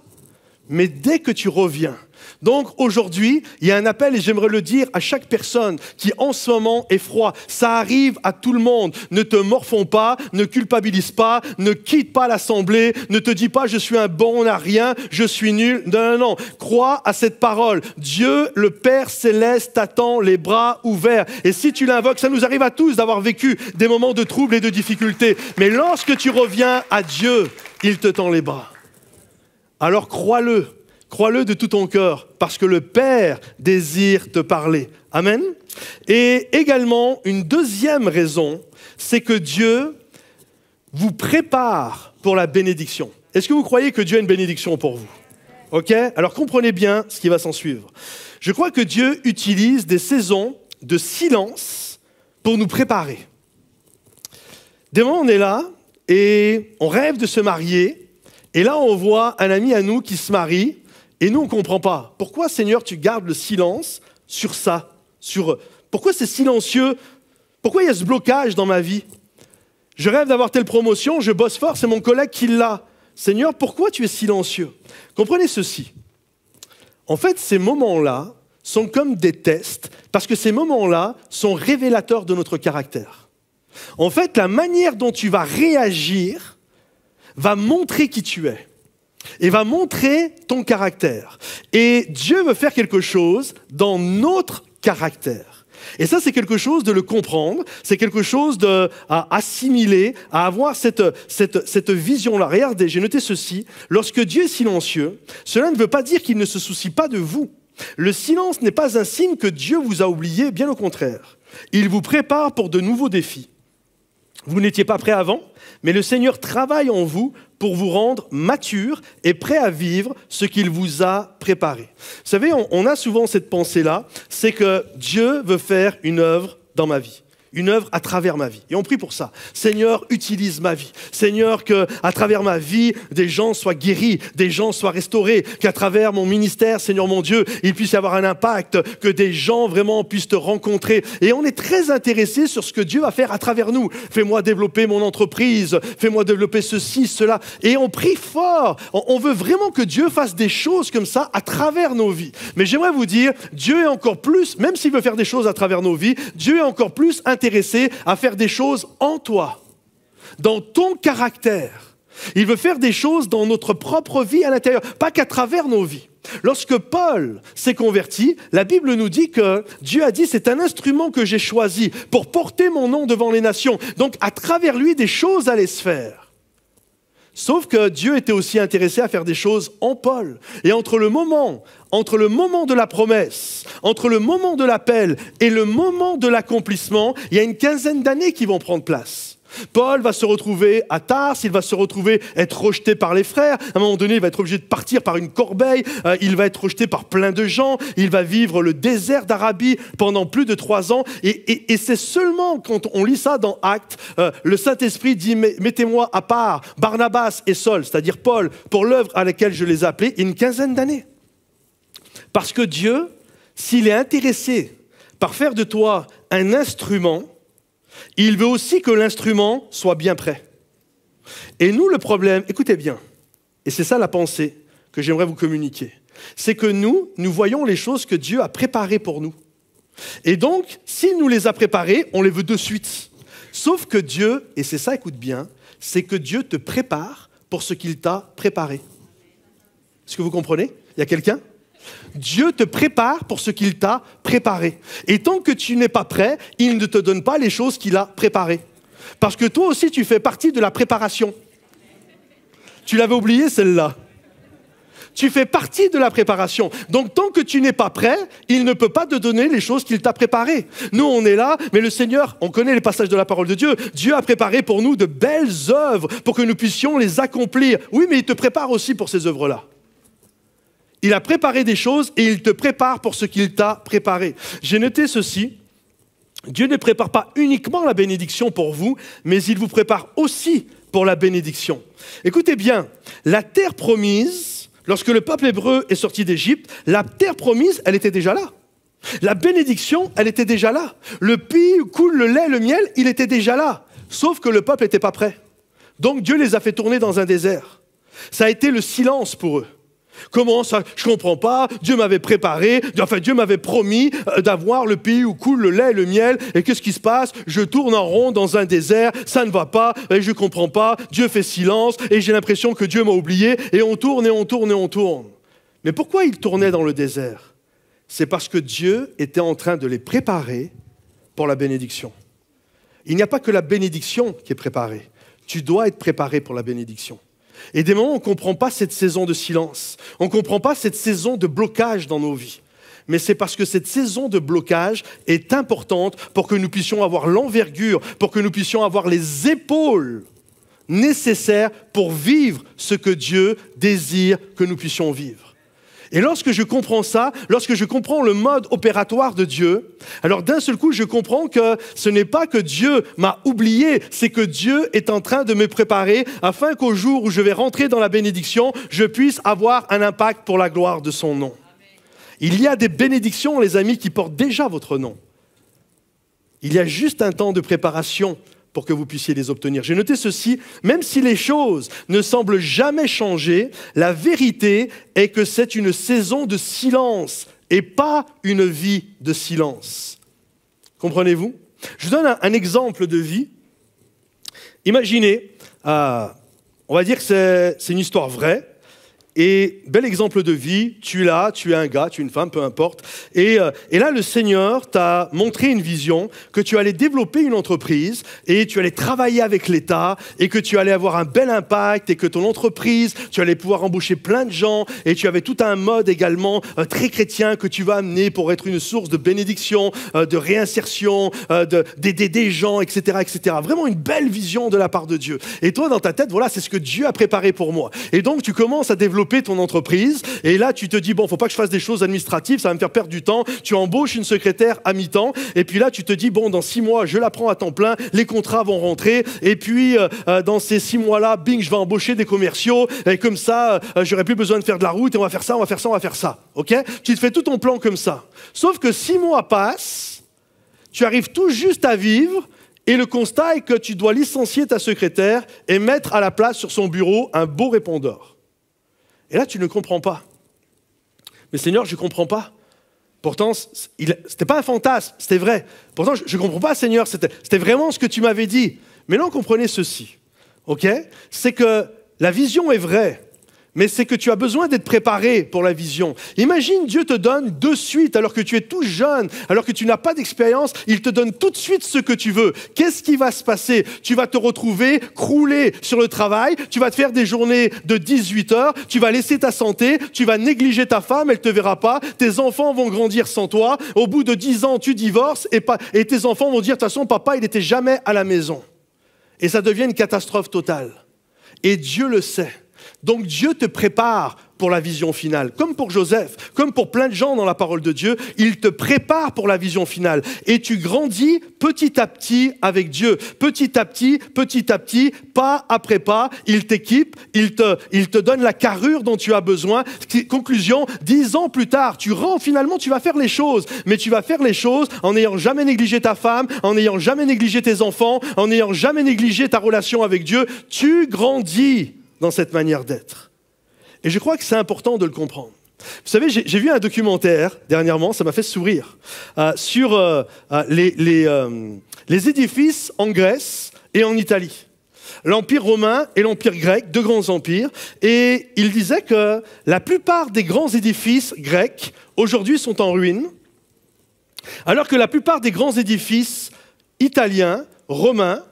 Speaker 4: Mais dès que tu reviens... Donc aujourd'hui, il y a un appel et j'aimerais le dire à chaque personne qui en ce moment est froid. Ça arrive à tout le monde. Ne te morfonds pas, ne culpabilise pas, ne quitte pas l'assemblée, ne te dis pas je suis un bon à rien, je suis nul. Non, non, non. Crois à cette parole. Dieu, le Père céleste, t'attend les bras ouverts. Et si tu l'invoques, ça nous arrive à tous d'avoir vécu des moments de trouble et de difficulté. Mais lorsque tu reviens à Dieu, il te tend les bras. Alors crois-le. Crois-le de tout ton cœur, parce que le Père désire te parler. Amen. Et également, une deuxième raison, c'est que Dieu vous prépare pour la bénédiction. Est-ce que vous croyez que Dieu a une bénédiction pour vous? Ok? Alors comprenez bien ce qui va s'en suivre. Je crois que Dieu utilise des saisons de silence pour nous préparer. Des moments, on est là et on rêve de se marier, et là, on voit un ami à nous qui se marie. Et nous, on ne comprend pas. Pourquoi, Seigneur, tu gardes le silence sur ça? Pourquoi c'est silencieux? Pourquoi il y a ce blocage dans ma vie? Je rêve d'avoir telle promotion, je bosse fort, c'est mon collègue qui l'a. Seigneur, pourquoi tu es silencieux? Comprenez ceci. En fait, ces moments-là sont comme des tests, parce que ces moments-là sont révélateurs de notre caractère. En fait, la manière dont tu vas réagir va montrer qui tu es. Et va montrer ton caractère. Et Dieu veut faire quelque chose dans notre caractère. Et ça, c'est quelque chose de le comprendre, c'est quelque chose à assimiler, à avoir cette vision-là. Regardez, j'ai noté ceci. Lorsque Dieu est silencieux, cela ne veut pas dire qu'il ne se soucie pas de vous. Le silence n'est pas un signe que Dieu vous a oublié, bien au contraire. Il vous prépare pour de nouveaux défis. Vous n'étiez pas prêt avant, mais le Seigneur travaille en vous pour vous rendre mature et prêt à vivre ce qu'il vous a préparé. Vous savez, on a souvent cette pensée-là, c'est que Dieu veut faire une œuvre dans ma vie. une œuvre à travers ma vie. Et on prie pour ça. Seigneur, utilise ma vie. Seigneur, qu'à travers ma vie, des gens soient guéris, des gens soient restaurés, qu'à travers mon ministère, Seigneur mon Dieu, il puisse y avoir un impact, que des gens vraiment puissent te rencontrer. Et on est très intéressé sur ce que Dieu va faire à travers nous. Fais-moi développer mon entreprise, fais-moi développer ceci, cela. Et on prie fort. On veut vraiment que Dieu fasse des choses comme ça à travers nos vies. Mais j'aimerais vous dire, Dieu est encore plus, même s'il veut faire des choses à travers nos vies, Dieu est encore plus intéressé à faire des choses en toi, dans ton caractère. Il veut faire des choses dans notre propre vie à l'intérieur, pas qu'à travers nos vies. Lorsque Paul s'est converti, la Bible nous dit que Dieu a dit « c'est un instrument que j'ai choisi pour porter mon nom devant les nations ». Donc à travers lui, des choses allaient se faire. Sauf que Dieu était aussi intéressé à faire des choses en Paul. Et entre le moment de la promesse, entre le moment de l'appel et le moment de l'accomplissement, il y a une quinzaine d'années qui vont prendre place. Paul va se retrouver à Tars, il va se retrouver être rejeté par les frères. À un moment donné, il va être obligé de partir par une corbeille. Il va être rejeté par plein de gens. Il va vivre le désert d'Arabie pendant plus de 3 ans. Et c'est seulement quand on lit ça dans Actes, le Saint-Esprit dit « Mettez-moi à part Barnabas et Saul », c'est-à-dire Paul, pour l'œuvre à laquelle je les ai appelés, une quinzaine d'années. Parce que Dieu, s'il est intéressé par faire de toi un instrument, il veut aussi que l'instrument soit bien prêt. Et nous, le problème, écoutez bien, et c'est ça la pensée que j'aimerais vous communiquer, c'est que nous voyons les choses que Dieu a préparées pour nous. Et donc, s'il nous les a préparées, on les veut de suite. Sauf que Dieu, et c'est ça, écoute bien, c'est que Dieu te prépare pour ce qu'il t'a préparé. Est-ce que vous comprenez? Il y a quelqu'un? Dieu te prépare pour ce qu'il t'a préparé. Et tant que tu n'es pas prêt, il ne te donne pas les choses qu'il a préparées. Parce que toi aussi, tu fais partie de la préparation. Tu l'avais oublié, celle-là. Tu fais partie de la préparation. Donc, tant que tu n'es pas prêt, il ne peut pas te donner les choses qu'il t'a préparées. Nous, on est là, mais le Seigneur, on connaît les passages de la parole de Dieu. Dieu a préparé pour nous de belles œuvres pour que nous puissions les accomplir. Oui, mais il te prépare aussi pour ces œuvres-là. Il a préparé des choses et il te prépare pour ce qu'il t'a préparé. J'ai noté ceci. Dieu ne prépare pas uniquement la bénédiction pour vous, mais il vous prépare aussi pour la bénédiction. Écoutez bien, la terre promise, lorsque le peuple hébreu est sorti d'Égypte, la terre promise, elle était déjà là. La bénédiction, elle était déjà là. Le pays où coule le lait et le miel, il était déjà là. Sauf que le peuple n'était pas prêt. Donc Dieu les a fait tourner dans un désert. Ça a été le silence pour eux. Comment ça? Je comprends pas. Dieu m'avait préparé, Dieu m'avait promis d'avoir le pays où coule le lait et le miel. Et qu'est-ce qui se passe? Je tourne en rond dans un désert, ça ne va pas, et je comprends pas. Dieu fait silence, et j'ai l'impression que Dieu m'a oublié, et on tourne, et on tourne, et on tourne. Mais pourquoi ils tournaient dans le désert? C'est parce que Dieu était en train de les préparer pour la bénédiction. Il n'y a pas que la bénédiction qui est préparée. Tu dois être préparé pour la bénédiction. Et des moments, on ne comprend pas cette saison de silence. On ne comprend pas cette saison de blocage dans nos vies. Mais c'est parce que cette saison de blocage est importante pour que nous puissions avoir l'envergure, pour que nous puissions avoir les épaules nécessaires pour vivre ce que Dieu désire que nous puissions vivre. Et lorsque je comprends ça, lorsque je comprends le mode opératoire de Dieu, alors d'un seul coup, je comprends que ce n'est pas que Dieu m'a oublié, c'est que Dieu est en train de me préparer afin qu'au jour où je vais rentrer dans la bénédiction, je puisse avoir un impact pour la gloire de son nom. Il y a des bénédictions, les amis, qui portent déjà votre nom. Il y a juste un temps de préparation pour que vous puissiez les obtenir. J'ai noté ceci, même si les choses ne semblent jamais changer, la vérité est que c'est une saison de silence et pas une vie de silence. Comprenez-vous? Je vous donne un exemple de vie. Imaginez, on va dire que c'est une histoire vraie. Et bel exemple de vie, tu es là, tu es un gars, tu es une femme, peu importe. Et là, le Seigneur t'a montré une vision que tu allais développer une entreprise et tu allais travailler avec l'État et que tu allais avoir un bel impact et que ton entreprise, tu allais pouvoir embaucher plein de gens et tu avais tout un mode également très chrétien que tu vas amener pour être une source de bénédiction, de réinsertion, d'aider des gens, etc., etc. Vraiment une belle vision de la part de Dieu. Et toi, dans ta tête, voilà, c'est ce que Dieu a préparé pour moi. Et donc, tu commences à développer développer ton entreprise. Et là, tu te dis, bon, faut pas que je fasse des choses administratives, ça va me faire perdre du temps. Tu embauches une secrétaire à mi-temps. Et puis là, tu te dis, bon, dans 6 mois, je la prends à temps plein, les contrats vont rentrer. Et puis, dans ces 6 mois-là, bing, je vais embaucher des commerciaux. Et comme ça, j'aurai plus besoin de faire de la route. Et on va faire ça, on va faire ça, on va faire ça. OK? Tu te fais tout ton plan comme ça. Sauf que 6 mois passent, tu arrives tout juste à vivre. Et le constat est que tu dois licencier ta secrétaire et mettre à la place sur son bureau un beau répondeur. Et là, tu ne comprends pas. Mais Seigneur, je ne comprends pas. Pourtant, ce n'était pas un fantasme, c'était vrai. Pourtant, je ne comprends pas, Seigneur, c'était vraiment ce que tu m'avais dit. Mais là, comprenez ceci, ok? C'est que la vision est vraie, mais c'est que tu as besoin d'être préparé pour la vision. Imagine, Dieu te donne de suite, alors que tu es tout jeune, alors que tu n'as pas d'expérience, il te donne tout de suite ce que tu veux. Qu'est-ce qui va se passer? Tu vas te retrouver croulé sur le travail, tu vas te faire des journées de 18 heures, tu vas laisser ta santé, tu vas négliger ta femme, elle ne te verra pas, tes enfants vont grandir sans toi, au bout de 10 ans, tu divorces et tes enfants vont dire, de toute façon, papa, il n'était jamais à la maison. Et ça devient une catastrophe totale. Et Dieu le sait. Donc Dieu te prépare pour la vision finale, comme pour Joseph, comme pour plein de gens dans la parole de Dieu, il te prépare pour la vision finale. Et tu grandis petit à petit avec Dieu, petit à petit, pas après pas, il t'équipe, il te donne la carrure dont tu as besoin. Conclusion, 10 ans plus tard, finalement tu vas faire les choses, mais tu vas faire les choses en n'ayant jamais négligé ta femme, en n'ayant jamais négligé tes enfants, en n'ayant jamais négligé ta relation avec Dieu. Tu grandis dans cette manière d'être. Et je crois que c'est important de le comprendre. Vous savez, j'ai vu un documentaire dernièrement, ça m'a fait sourire, sur les édifices en Grèce et en Italie. L'Empire romain et l'Empire grec, deux grands empires. Et il disait que la plupart des grands édifices grecs, aujourd'hui, sont en ruine, alors que la plupart des grands édifices italiens, romains,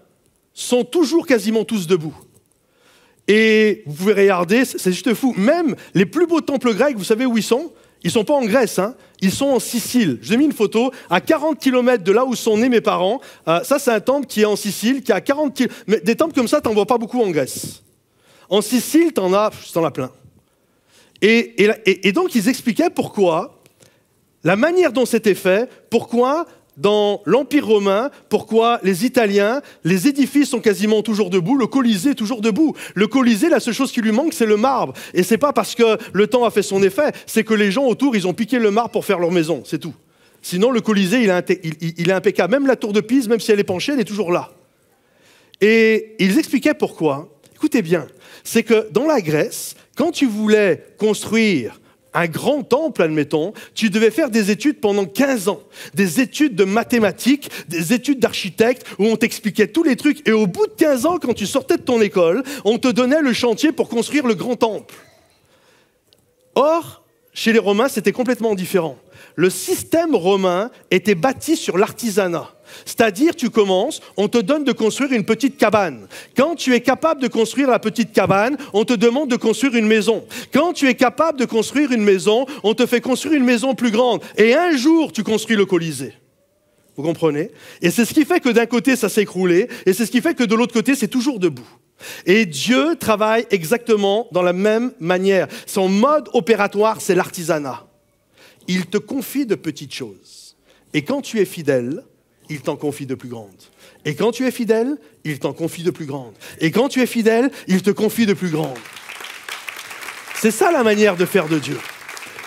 Speaker 4: sont toujours quasiment tous debout. Et vous pouvez regarder, c'est juste fou. Même les plus beaux temples grecs, vous savez où ils sont? Ils ne sont pas en Grèce, hein. Ils sont en Sicile. Je vous ai mis une photo à 40 km de là où sont nés mes parents. Ça, c'est un temple qui est en Sicile, qui est à 40 km. Mais des temples comme ça, tu n'en vois pas beaucoup en Grèce. En Sicile, tu en as plein. Et donc, ils expliquaient pourquoi, la manière dont c'était fait, pourquoi dans l'Empire romain, pourquoi les Italiens, les édifices sont quasiment toujours debout, le Colisée est toujours debout. Le Colisée, la seule chose qui lui manque, c'est le marbre. Et c'est pas parce que le temps a fait son effet, c'est que les gens autour, ils ont piqué le marbre pour faire leur maison, c'est tout. Sinon, le Colisée, il est impeccable. Même la tour de Pise, même si elle est penchée, elle est toujours là. Et ils expliquaient pourquoi. Écoutez bien, c'est que dans la Grèce, quand tu voulais construire un grand temple, admettons, tu devais faire des études pendant 15 ans, des études de mathématiques, des études d'architecte, où on t'expliquait tous les trucs, et au bout de 15 ans, quand tu sortais de ton école, on te donnait le chantier pour construire le grand temple. Or, chez les Romains, c'était complètement différent. Le système romain était bâti sur l'artisanat. C'est-à-dire, tu commences, on te donne de construire une petite cabane. Quand tu es capable de construire la petite cabane, on te demande de construire une maison. Quand tu es capable de construire une maison, on te fait construire une maison plus grande. Et un jour, tu construis le Colisée. Vous comprenez? Et c'est ce qui fait que d'un côté, ça s'est écroulé, et c'est ce qui fait que de l'autre côté, c'est toujours debout. Et Dieu travaille exactement dans la même manière. Son mode opératoire, c'est l'artisanat. Il te confie de petites choses. Et quand tu es fidèle, il t'en confie de plus grandes. Et quand tu es fidèle, il t'en confie de plus grandes. Et quand tu es fidèle, il te confie de plus grandes. C'est ça la manière de faire de Dieu.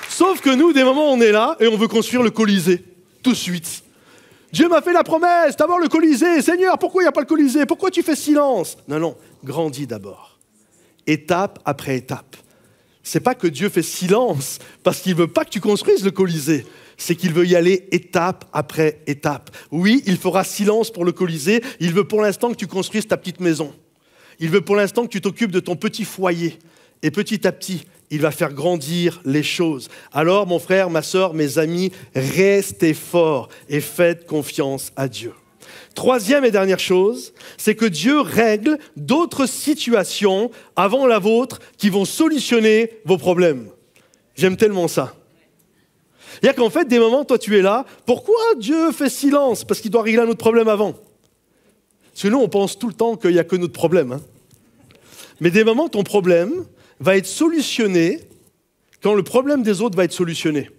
Speaker 4: Sauf que nous, des moments, on est là et on veut construire le Colisée, tout de suite. Dieu m'a fait la promesse d'avoir le Colisée. Seigneur, pourquoi il n'y a pas le Colisée? Pourquoi tu fais silence? Non, grandis d'abord. Étape après étape. C'est pas que Dieu fait silence parce qu'il ne veut pas que tu construises le Colisée. C'est qu'il veut y aller étape après étape. Oui, il fera silence pour le Colisée. Il veut pour l'instant que tu construises ta petite maison. Il veut pour l'instant que tu t'occupes de ton petit foyer. Et petit à petit, il va faire grandir les choses. Alors, mon frère, ma sœur, mes amis, restez forts et faites confiance à Dieu. Troisième et dernière chose, c'est que Dieu règle d'autres situations avant la vôtre qui vont solutionner vos problèmes. J'aime tellement ça. C'est-à-dire qu'en fait, des moments, toi, tu es là. Pourquoi Dieu fait silence? Parce qu'il doit régler un autre problème avant. Parce que nous, on pense tout le temps qu'il n'y a que notre problème. Hein. Mais des moments, ton problème, va être solutionné quand le problème des autres va être solutionné.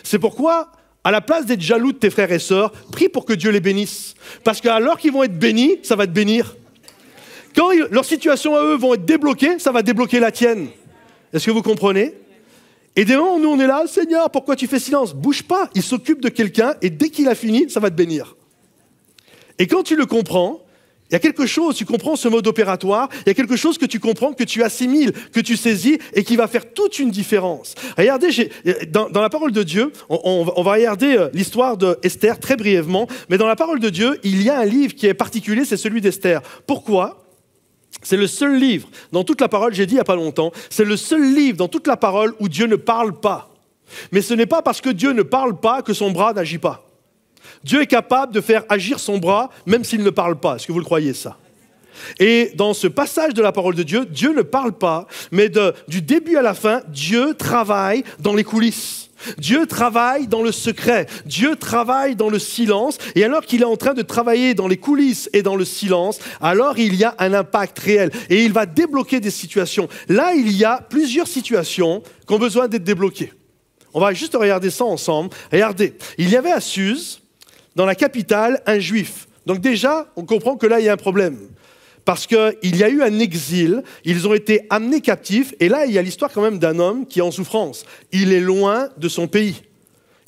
Speaker 4: C'est pourquoi, à la place d'être jaloux de tes frères et sœurs, prie pour que Dieu les bénisse. Parce qu'alors qu'ils vont être bénis, ça va te bénir. Quand leurs situations à eux vont être débloquées, ça va débloquer la tienne. Est-ce que vous comprenez? Et des moments où nous on est là, Seigneur, pourquoi tu fais silence? Bouge pas, il s'occupe de quelqu'un et dès qu'il a fini, ça va te bénir. Et quand tu le comprends, il y a quelque chose, tu comprends ce mode opératoire, il y a quelque chose que tu comprends, que tu assimiles, que tu saisis et qui va faire toute une différence. Regardez, dans la parole de Dieu, on va regarder l'histoire d'Esther très brièvement, mais dans la parole de Dieu, il y a un livre qui est particulier, c'est celui d'Esther. Pourquoi ? C'est le seul livre dans toute la parole, j'ai dit il n'y a pas longtemps, c'est le seul livre dans toute la parole où Dieu ne parle pas. Mais ce n'est pas parce que Dieu ne parle pas que son bras n'agit pas. Dieu est capable de faire agir son bras même s'il ne parle pas. Est-ce que vous le croyez ça? Et dans ce passage de la parole de Dieu, Dieu ne parle pas, mais du début à la fin, Dieu travaille dans les coulisses. Dieu travaille dans le secret, Dieu travaille dans le silence, et alors qu'il est en train de travailler dans les coulisses et dans le silence, alors il y a un impact réel, et il va débloquer des situations. Là, il y a plusieurs situations qui ont besoin d'être débloquées. On va juste regarder ça ensemble. Regardez, il y avait à Suse, dans la capitale, un juif. Donc déjà, on comprend que là, il y a un problème. Parce qu'il y a eu un exil, ils ont été amenés captifs, et là, il y a l'histoire quand même d'un homme qui est en souffrance. Il est loin de son pays,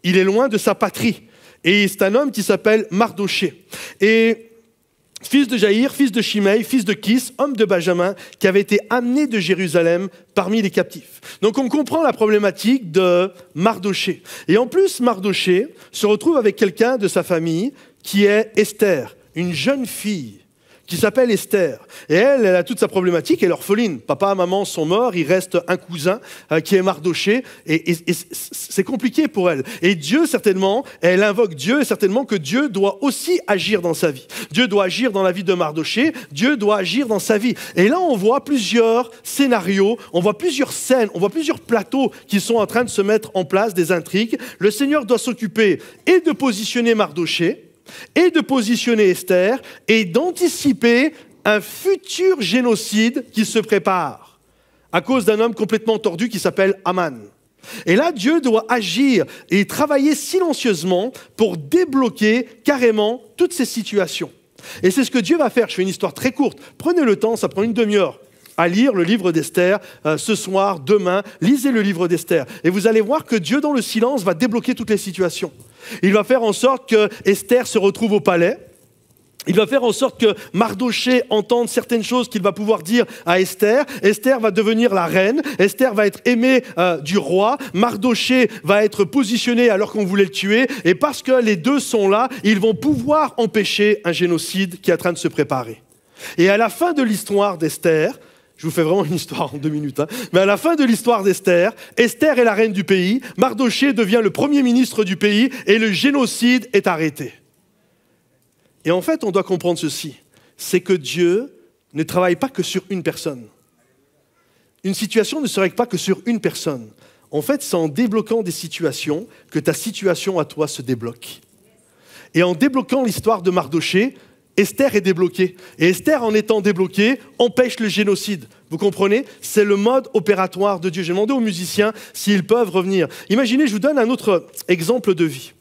Speaker 4: il est loin de sa patrie, et c'est un homme qui s'appelle Mardoché. Et fils de Jaïr, fils de Shimei, fils de Kis, homme de Benjamin, qui avait été amené de Jérusalem parmi les captifs. Donc on comprend la problématique de Mardoché. Et en plus, Mardoché se retrouve avec quelqu'un de sa famille qui est Esther, une jeune fille qui s'appelle Esther. Et elle a toute sa problématique, elle est orpheline. Papa, maman sont morts, il reste un cousin qui est Mardoché, et c'est compliqué pour elle. Et Dieu, certainement, elle invoque Dieu, et certainement que Dieu doit aussi agir dans sa vie. Dieu doit agir dans la vie de Mardoché, Dieu doit agir dans sa vie. Et là, on voit plusieurs scénarios, on voit plusieurs scènes, on voit plusieurs plateaux qui sont en train de se mettre en place, des intrigues. Le Seigneur doit s'occuper et de positionner Mardoché, et de positionner Esther, et d'anticiper un futur génocide qui se prépare à cause d'un homme complètement tordu qui s'appelle Aman. Et là, Dieu doit agir et travailler silencieusement pour débloquer carrément toutes ces situations. Et c'est ce que Dieu va faire. Je fais une histoire très courte. Prenez le temps, ça prend une demi-heure à lire le livre d'Esther ce soir, demain. Lisez le livre d'Esther. Et vous allez voir que Dieu, dans le silence, va débloquer toutes les situations. Il va faire en sorte que Esther se retrouve au palais. Il va faire en sorte que Mardoché entende certaines choses qu'il va pouvoir dire à Esther. Esther va devenir la reine. Esther va être aimée du roi. Mardoché va être positionné alors qu'on voulait le tuer. Et parce que les deux sont là, ils vont pouvoir empêcher un génocide qui est en train de se préparer. Et à la fin de l'histoire d'Esther, je vous fais vraiment une histoire en 2 minutes, mais à la fin de l'histoire d'Esther, Esther est la reine du pays, Mardoché devient le premier ministre du pays et le génocide est arrêté. Et en fait, on doit comprendre ceci, c'est que Dieu ne travaille pas que sur une personne. Une situation ne se règle pas que sur une personne. En fait, c'est en débloquant des situations que ta situation à toi se débloque. Et en débloquant l'histoire de Mardoché, Esther est débloquée. Et Esther, en étant débloquée, empêche le génocide. Vous comprenez? C'est le mode opératoire de Dieu. J'ai demandé aux musiciens s'ils peuvent revenir. Imaginez, je vous donne un autre exemple de vie.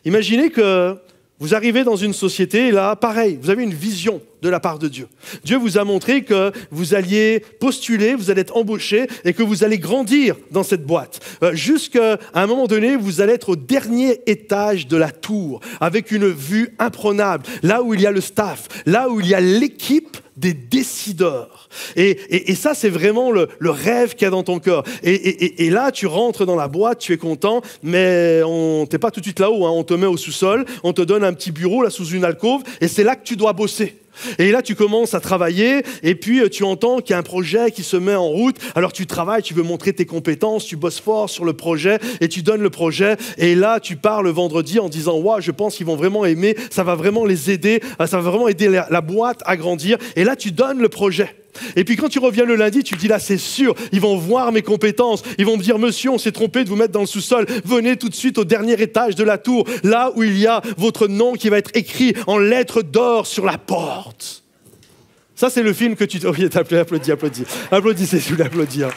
Speaker 4: Imaginez que vous arrivez dans une société et là, pareil, vous avez une vision de la part de Dieu. Dieu vous a montré que vous alliez postuler, vous allez être embauché et que vous allez grandir dans cette boîte. Jusqu'à un moment donné, vous allez être au dernier étage de la tour avec une vue imprenable, là où il y a le staff, là où il y a l'équipe des décideurs. Et ça, c'est vraiment le rêve qu'il y a dans ton cœur. Et là, tu rentres dans la boîte, tu es content, mais t'es pas tout de suite là-haut. On te met au sous-sol, on te donne un petit bureau là sous une alcôve, et c'est là que tu dois bosser. Et là, tu commences à travailler et puis tu entends qu'il y a un projet qui se met en route. Alors tu travailles, tu veux montrer tes compétences, tu bosses fort sur le projet et tu donnes le projet. Et là, tu pars le vendredi en disant « Wow, je pense qu'ils vont vraiment aimer, ça va vraiment les aider, ça va vraiment aider la boîte à grandir. » Et là, tu donnes le projet. Et puis quand tu reviens le lundi, tu te dis là c'est sûr, ils vont voir mes compétences, ils vont me dire monsieur, on s'est trompé de vous mettre dans le sous-sol, venez tout de suite au dernier étage de la tour, là où il y a votre nom qui va être écrit en lettres d'or sur la porte. Ça, c'est le film que tu... Oui, applaudis. Applaudissez, je voulais applaudir.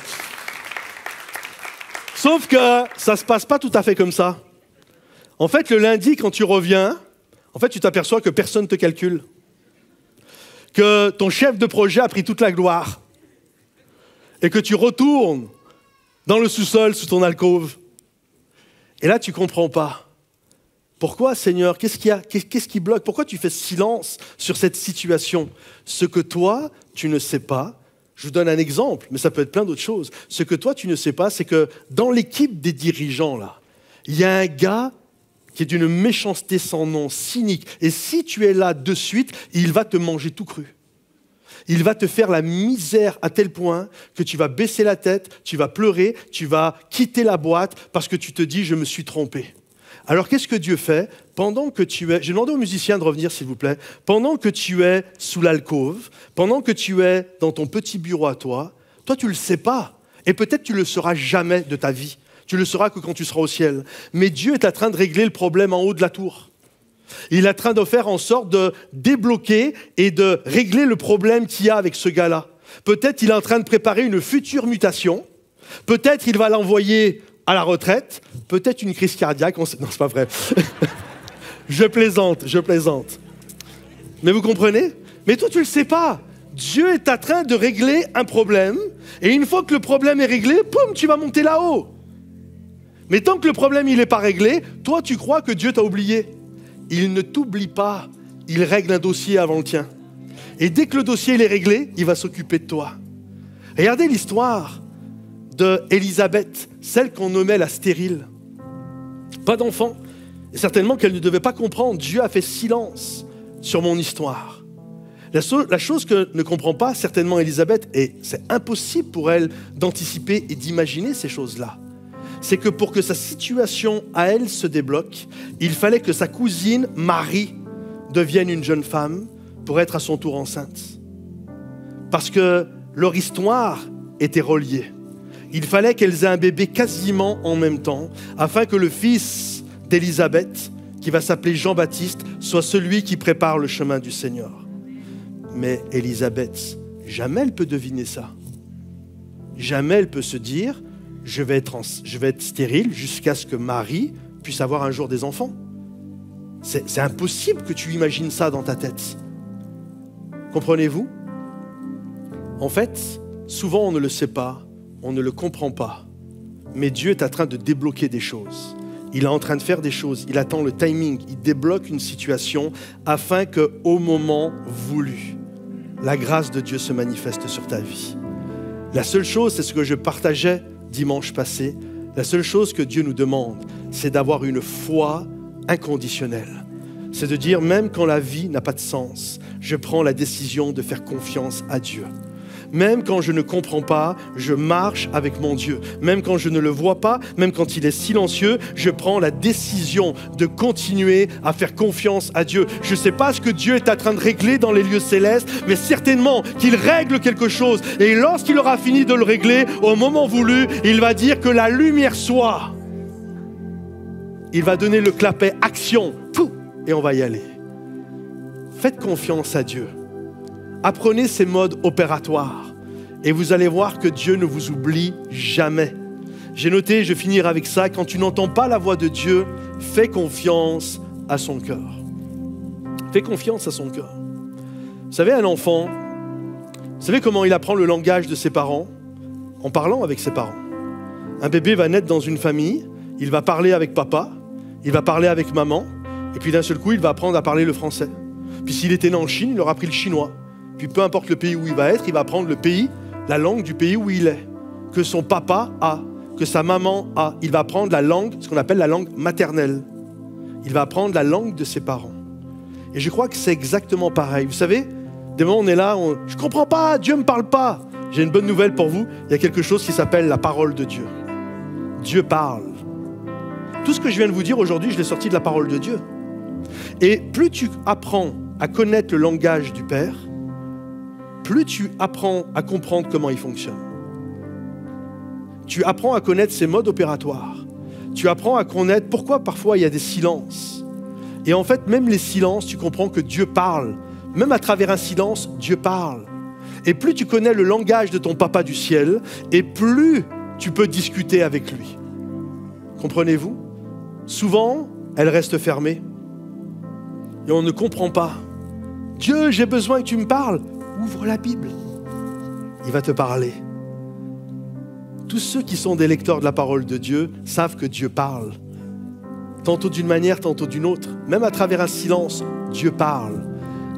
Speaker 4: Sauf que ça ne se passe pas tout à fait comme ça. En fait, le lundi, quand tu reviens, en fait, tu t'aperçois que personne ne te calcule. Que ton chef de projet a pris toute la gloire. Et que tu retournes dans le sous-sol, sous ton alcôve. Et là, tu ne comprends pas. Pourquoi, Seigneur? Qu'est-ce qu'il y a? Qu'est-ce qui bloque? Pourquoi tu fais silence sur cette situation? Ce que toi, tu ne sais pas, je vous donne un exemple, mais ça peut être plein d'autres choses. Ce que toi, tu ne sais pas, c'est que dans l'équipe des dirigeants, là, il y a un gars qui est d'une méchanceté sans nom, cynique. Et si tu es là de suite, il va te manger tout cru. Il va te faire la misère à tel point que tu vas baisser la tête, tu vas pleurer, tu vas quitter la boîte parce que tu te dis « je me suis trompé ». Alors qu'est-ce que Dieu fait? Pendant que tu es... J'ai demandé aux musiciens de revenir s'il vous plaît. Pendant que tu es sous l'alcôve, pendant que tu es dans ton petit bureau à toi, toi tu ne le sais pas. Et peut-être tu ne le sauras jamais de ta vie. Tu le sauras que quand tu seras au ciel. Mais Dieu est en train de régler le problème en haut de la tour. Il est en train de faire en sorte de débloquer et de régler le problème qu'il y a avec ce gars-là. Peut-être il est en train de préparer une future mutation. Peut-être il va l'envoyer à la retraite. Peut-être une crise cardiaque. Non, c'est pas vrai. Je plaisante. Mais vous comprenez? Mais toi, tu ne le sais pas. Dieu est en train de régler un problème. Et une fois que le problème est réglé, poum, tu vas monter là-haut. Mais tant que le problème n'est pas réglé, toi, tu crois que Dieu t'a oublié. Il ne t'oublie pas. Il règle un dossier avant le tien. Et dès que le dossier est réglé, il va s'occuper de toi. Regardez l'histoire d'Élisabeth, celle qu'on nommait la stérile. Pas d'enfant. Et certainement qu'elle ne devait pas comprendre. Dieu a fait silence sur mon histoire. La chose que ne comprend pas certainement Élisabeth, et c'est impossible pour elle d'anticiper et d'imaginer ces choses-là, c'est que pour que sa situation à elle se débloque, il fallait que sa cousine Marie devienne une jeune femme pour être à son tour enceinte. Parce que leur histoire était reliée. Il fallait qu'elles aient un bébé quasiment en même temps, afin que le fils d'Élisabeth, qui va s'appeler Jean-Baptiste, soit celui qui prépare le chemin du Seigneur. Mais Élisabeth, jamais elle peut deviner ça. Jamais elle peut se dire « je vais être stérile jusqu'à ce que Marie puisse avoir un jour des enfants ». C'est impossible que tu imagines ça dans ta tête. Comprenez-vous? En fait, souvent on ne le sait pas, on ne le comprend pas. Mais Dieu est en train de débloquer des choses. Il est en train de faire des choses. Il attend le timing. Il débloque une situation afin qu'au moment voulu, la grâce de Dieu se manifeste sur ta vie. La seule chose, c'est ce que je partageais dimanche passé. La seule chose que Dieu nous demande, c'est d'avoir une foi inconditionnelle. C'est de dire, même quand la vie n'a pas de sens, je prends la décision de faire confiance à Dieu. Même quand je ne comprends pas, je marche avec mon Dieu. Même quand je ne le vois pas, même quand il est silencieux, je prends la décision de continuer à faire confiance à Dieu. Je ne sais pas ce que Dieu est en train de régler dans les lieux célestes, mais certainement qu'il règle quelque chose. Et lorsqu'il aura fini de le régler, au moment voulu, il va dire que la lumière soit. Il va donner le clapet action, et on va y aller. Faites confiance à Dieu. Apprenez ces modes opératoires et vous allez voir que Dieu ne vous oublie jamais. J'ai noté, je vais finir avec ça, quand tu n'entends pas la voix de Dieu, fais confiance à son cœur. Fais confiance à son cœur. Vous savez, un enfant, vous savez comment il apprend le langage de ses parents? En parlant avec ses parents. Un bébé va naître dans une famille, il va parler avec papa, il va parler avec maman, et puis d'un seul coup, il va apprendre à parler le français. Puis s'il était né en Chine, il aura appris le chinois. Puis peu importe le pays où il va être, il va apprendre le pays, la langue du pays où il est. Que son papa a, que sa maman a. Il va apprendre la langue, ce qu'on appelle la langue maternelle. Il va apprendre la langue de ses parents. Et je crois que c'est exactement pareil. Vous savez, des moments où on est là, je ne comprends pas, Dieu ne me parle pas. J'ai une bonne nouvelle pour vous, il y a quelque chose qui s'appelle la parole de Dieu. Dieu parle. Tout ce que je viens de vous dire aujourd'hui, je l'ai sorti de la parole de Dieu. Et plus tu apprends à connaître le langage du Père, plus tu apprends à comprendre comment il fonctionne. Tu apprends à connaître ses modes opératoires. Tu apprends à connaître pourquoi parfois il y a des silences. Et en fait, même les silences, tu comprends que Dieu parle. Même à travers un silence, Dieu parle. Et plus tu connais le langage de ton Papa du ciel, et plus tu peux discuter avec lui. Comprenez-vous? Souvent, elle reste fermée. Et on ne comprend pas. Dieu, j'ai besoin que tu me parles. Ouvre la Bible. Il va te parler. Tous ceux qui sont des lecteurs de la parole de Dieu savent que Dieu parle. Tantôt d'une manière, tantôt d'une autre. Même à travers un silence, Dieu parle.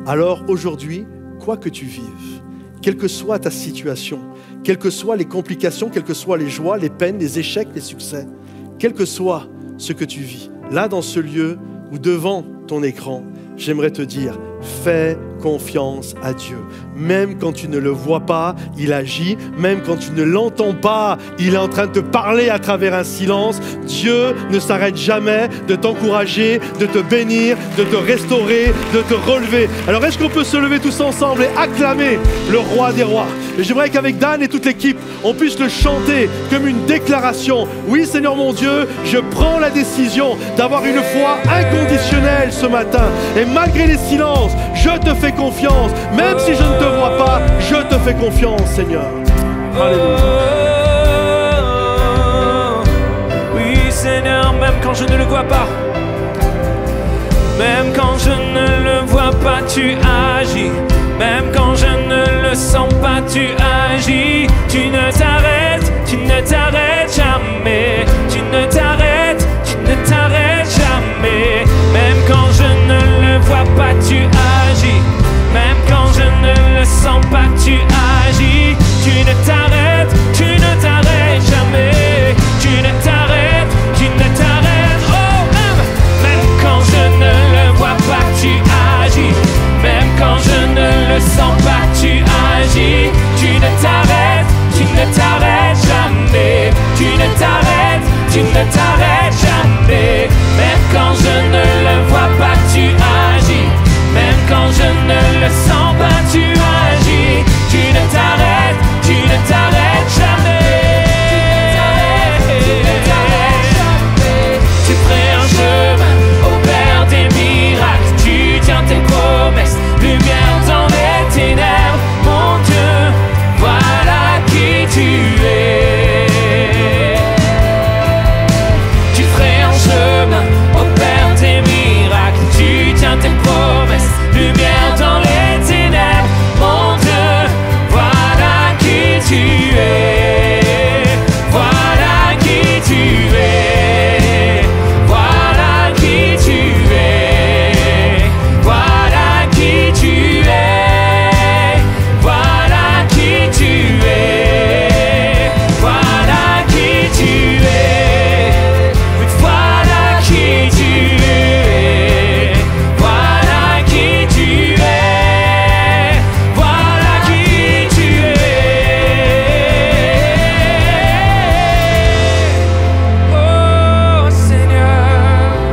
Speaker 4: Alors aujourd'hui, quoi que tu vives, quelle que soit ta situation, quelles que soient les complications, quelles que soient les joies, les peines, les échecs, les succès, quel que soit ce que tu vis, là dans ce lieu ou devant ton écran, j'aimerais te dire, fais confiance à Dieu. Même quand tu ne le vois pas, il agit. Même quand tu ne l'entends pas, il est en train de te parler à travers un silence. Dieu ne s'arrête jamais de t'encourager, de te bénir, de te restaurer, de te relever. Alors est-ce qu'on peut se lever tous ensemble et acclamer le roi des rois? Et j'aimerais qu'avec Dan et toute l'équipe, on puisse le chanter comme une déclaration. Oui, Seigneur mon Dieu, je prends la décision d'avoir une foi inconditionnelle ce matin. Et malgré les silences, je te fais confiance. Même si je ne te vois pas, je te fais confiance, Seigneur. Alléluia.
Speaker 3: Oui, Seigneur, même quand je ne le vois pas, même quand je ne le vois pas, tu agis. Même quand je ne le sens pas, tu agis. Tu ne t'arrêtes jamais. Tu ne t'arrêtes jamais. Même quand je ne le vois pas, tu agis. Même quand je ne le sens pas, tu agis. Tu ne t'arrêtes jamais. Tu ne t'arrêtes. Oh, même quand je ne le vois pas, tu agis. Même quand je ne le sens pas, tu agis. Tu ne t'arrêtes jamais. Tu ne t'arrêtes jamais. Même quand je ne le vois pas, tu agis. Même quand je ne le sens pas, tu agis. Tu ne t'arrêtes jamais. Tu ferais un chemin au Père des miracles. Tu tiens tes promesses, lumière dans les ténèbres. Mon Dieu, voilà qui tu es. Tu ferais un chemin au Père des miracles. Tu tiens tes promesses, lumière dans les ténèbres. Mon Dieu, voilà qui tu es. Voilà qui tu es. Voilà qui tu es. Voilà qui tu es. Voilà qui tu es. Voilà qui tu es. Voilà qui tu es. Voilà qui tu es. Voilà qui tu es. Oh Seigneur,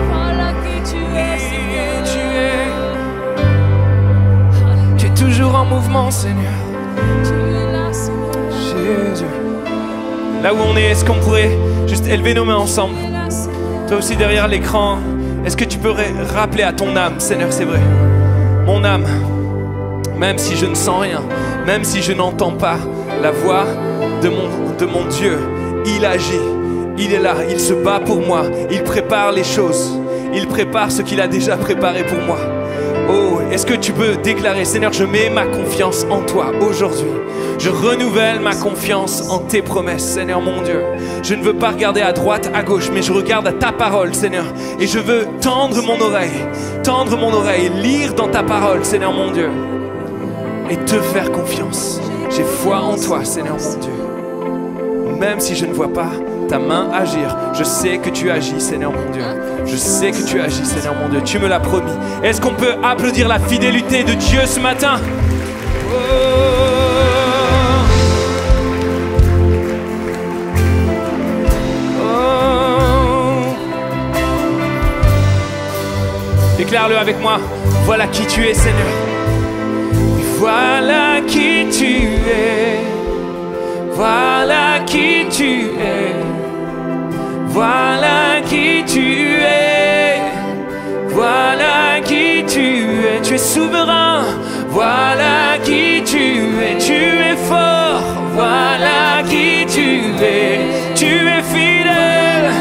Speaker 2: Voilà qui tu es, Seigneur.
Speaker 3: tu es toujours en mouvement, Seigneur.
Speaker 2: Tu es là, Seigneur.
Speaker 3: Jésus. Là où on est, est-ce qu'on pourrait juste élever nos mains ensemble?
Speaker 2: Tu es là, Seigneur.
Speaker 3: Toi aussi derrière l'écran, est-ce que tu peux rappeler à ton âme, Seigneur, c'est vrai, mon âme, même si je ne sens rien, même si je n'entends pas la voix de mon Dieu, il agit, il est là, il se bat pour moi, il prépare les choses, il prépare ce qu'il a déjà préparé pour moi. Oh, est-ce que tu peux déclarer, Seigneur, je mets ma confiance en toi aujourd'hui. Je renouvelle ma confiance en tes promesses, Seigneur mon Dieu. Je ne veux pas regarder à droite, à gauche, mais je regarde à ta parole, Seigneur. Et je veux tendre mon oreille, lire dans ta parole, Seigneur mon Dieu. Et te faire confiance. J'ai foi en toi, Seigneur mon Dieu. Même si je ne vois pas ta main agir, je sais que tu agis, Seigneur mon Dieu. Je sais que tu agis, Seigneur mon Dieu. Tu me l'as promis. Est-ce qu'on peut applaudir la fidélité de Dieu ce matin? Oh. Déclare-le avec moi. Voilà qui tu es, Seigneur. Voilà qui tu es. Voilà qui tu es. Voilà qui tu es. Voilà qui tu es. Tu es souverain. Voilà qui tu es. Tu es. Tu es fidèle,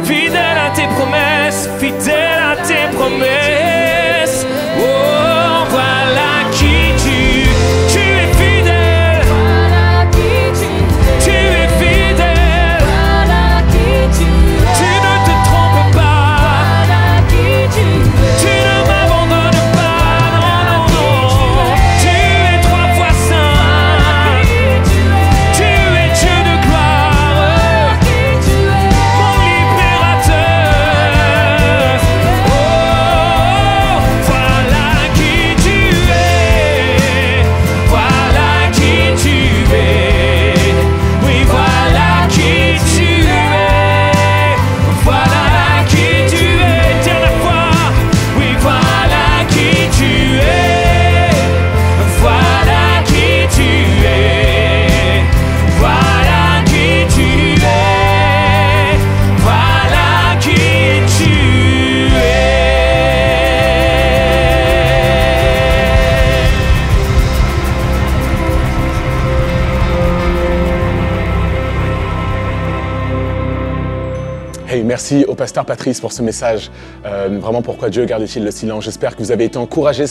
Speaker 3: fidèle à tes promesses, fidèle à tes promesses. Oh, voilà qui tu es fidèle. Tu es fidèle. Tu ne te trompes pas. Tu ne m'abandonnes pas. Non, non, non. Tu es 3 fois saint. Tu es Dieu de gloire. Mon libérateur. Oh, voilà qui tu es. Voilà qui tu es. Oui, voilà qui tu es. Voilà qui tu es. Dernière fois. Oui, voilà qui tu es. Voilà qui tu es. Voilà qui tu es. Voilà qui tu es.
Speaker 1: Hey, merci au pasteur Patrice pour ce message. Vraiment, pourquoi Dieu garde-t-il le silence? J'espère que vous avez été encouragés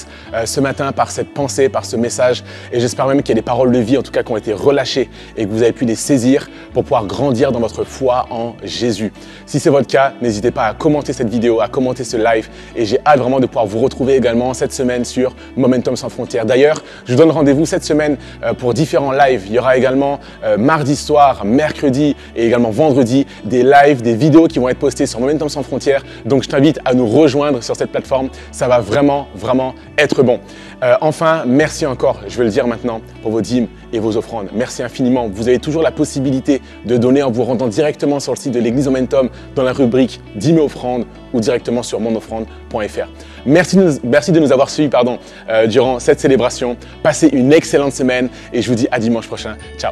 Speaker 1: ce matin par cette pensée, par ce message. Et j'espère même qu'il y a des paroles de vie, en tout cas, qui ont été relâchées et que vous avez pu les saisir pour pouvoir grandir dans votre foi en Jésus. Si c'est votre cas, n'hésitez pas à commenter cette vidéo, à commenter ce live. Et j'ai hâte vraiment de pouvoir vous retrouver également cette semaine sur Momentum Sans Frontières. D'ailleurs, je vous donne rendez-vous cette semaine pour différents lives. Il y aura également mardi soir, mercredi et également vendredi des lives, des vidéos qui vont être postées sur Momentum Sans Frontières. Donc, je t'invite à nous rejoindre sur cette plateforme. Ça va vraiment, vraiment être bon. Enfin, merci encore, je vais le dire maintenant, pour vos dîmes et vos offrandes. Merci infiniment. Vous avez toujours la possibilité de donner en vous rendant directement sur le site de l'Église Momentum dans la rubrique dîmes et offrandes ou directement sur monoffrande.fr. Merci de nous avoir suivis durant cette célébration. Passez une excellente semaine et je vous dis à dimanche prochain. Ciao.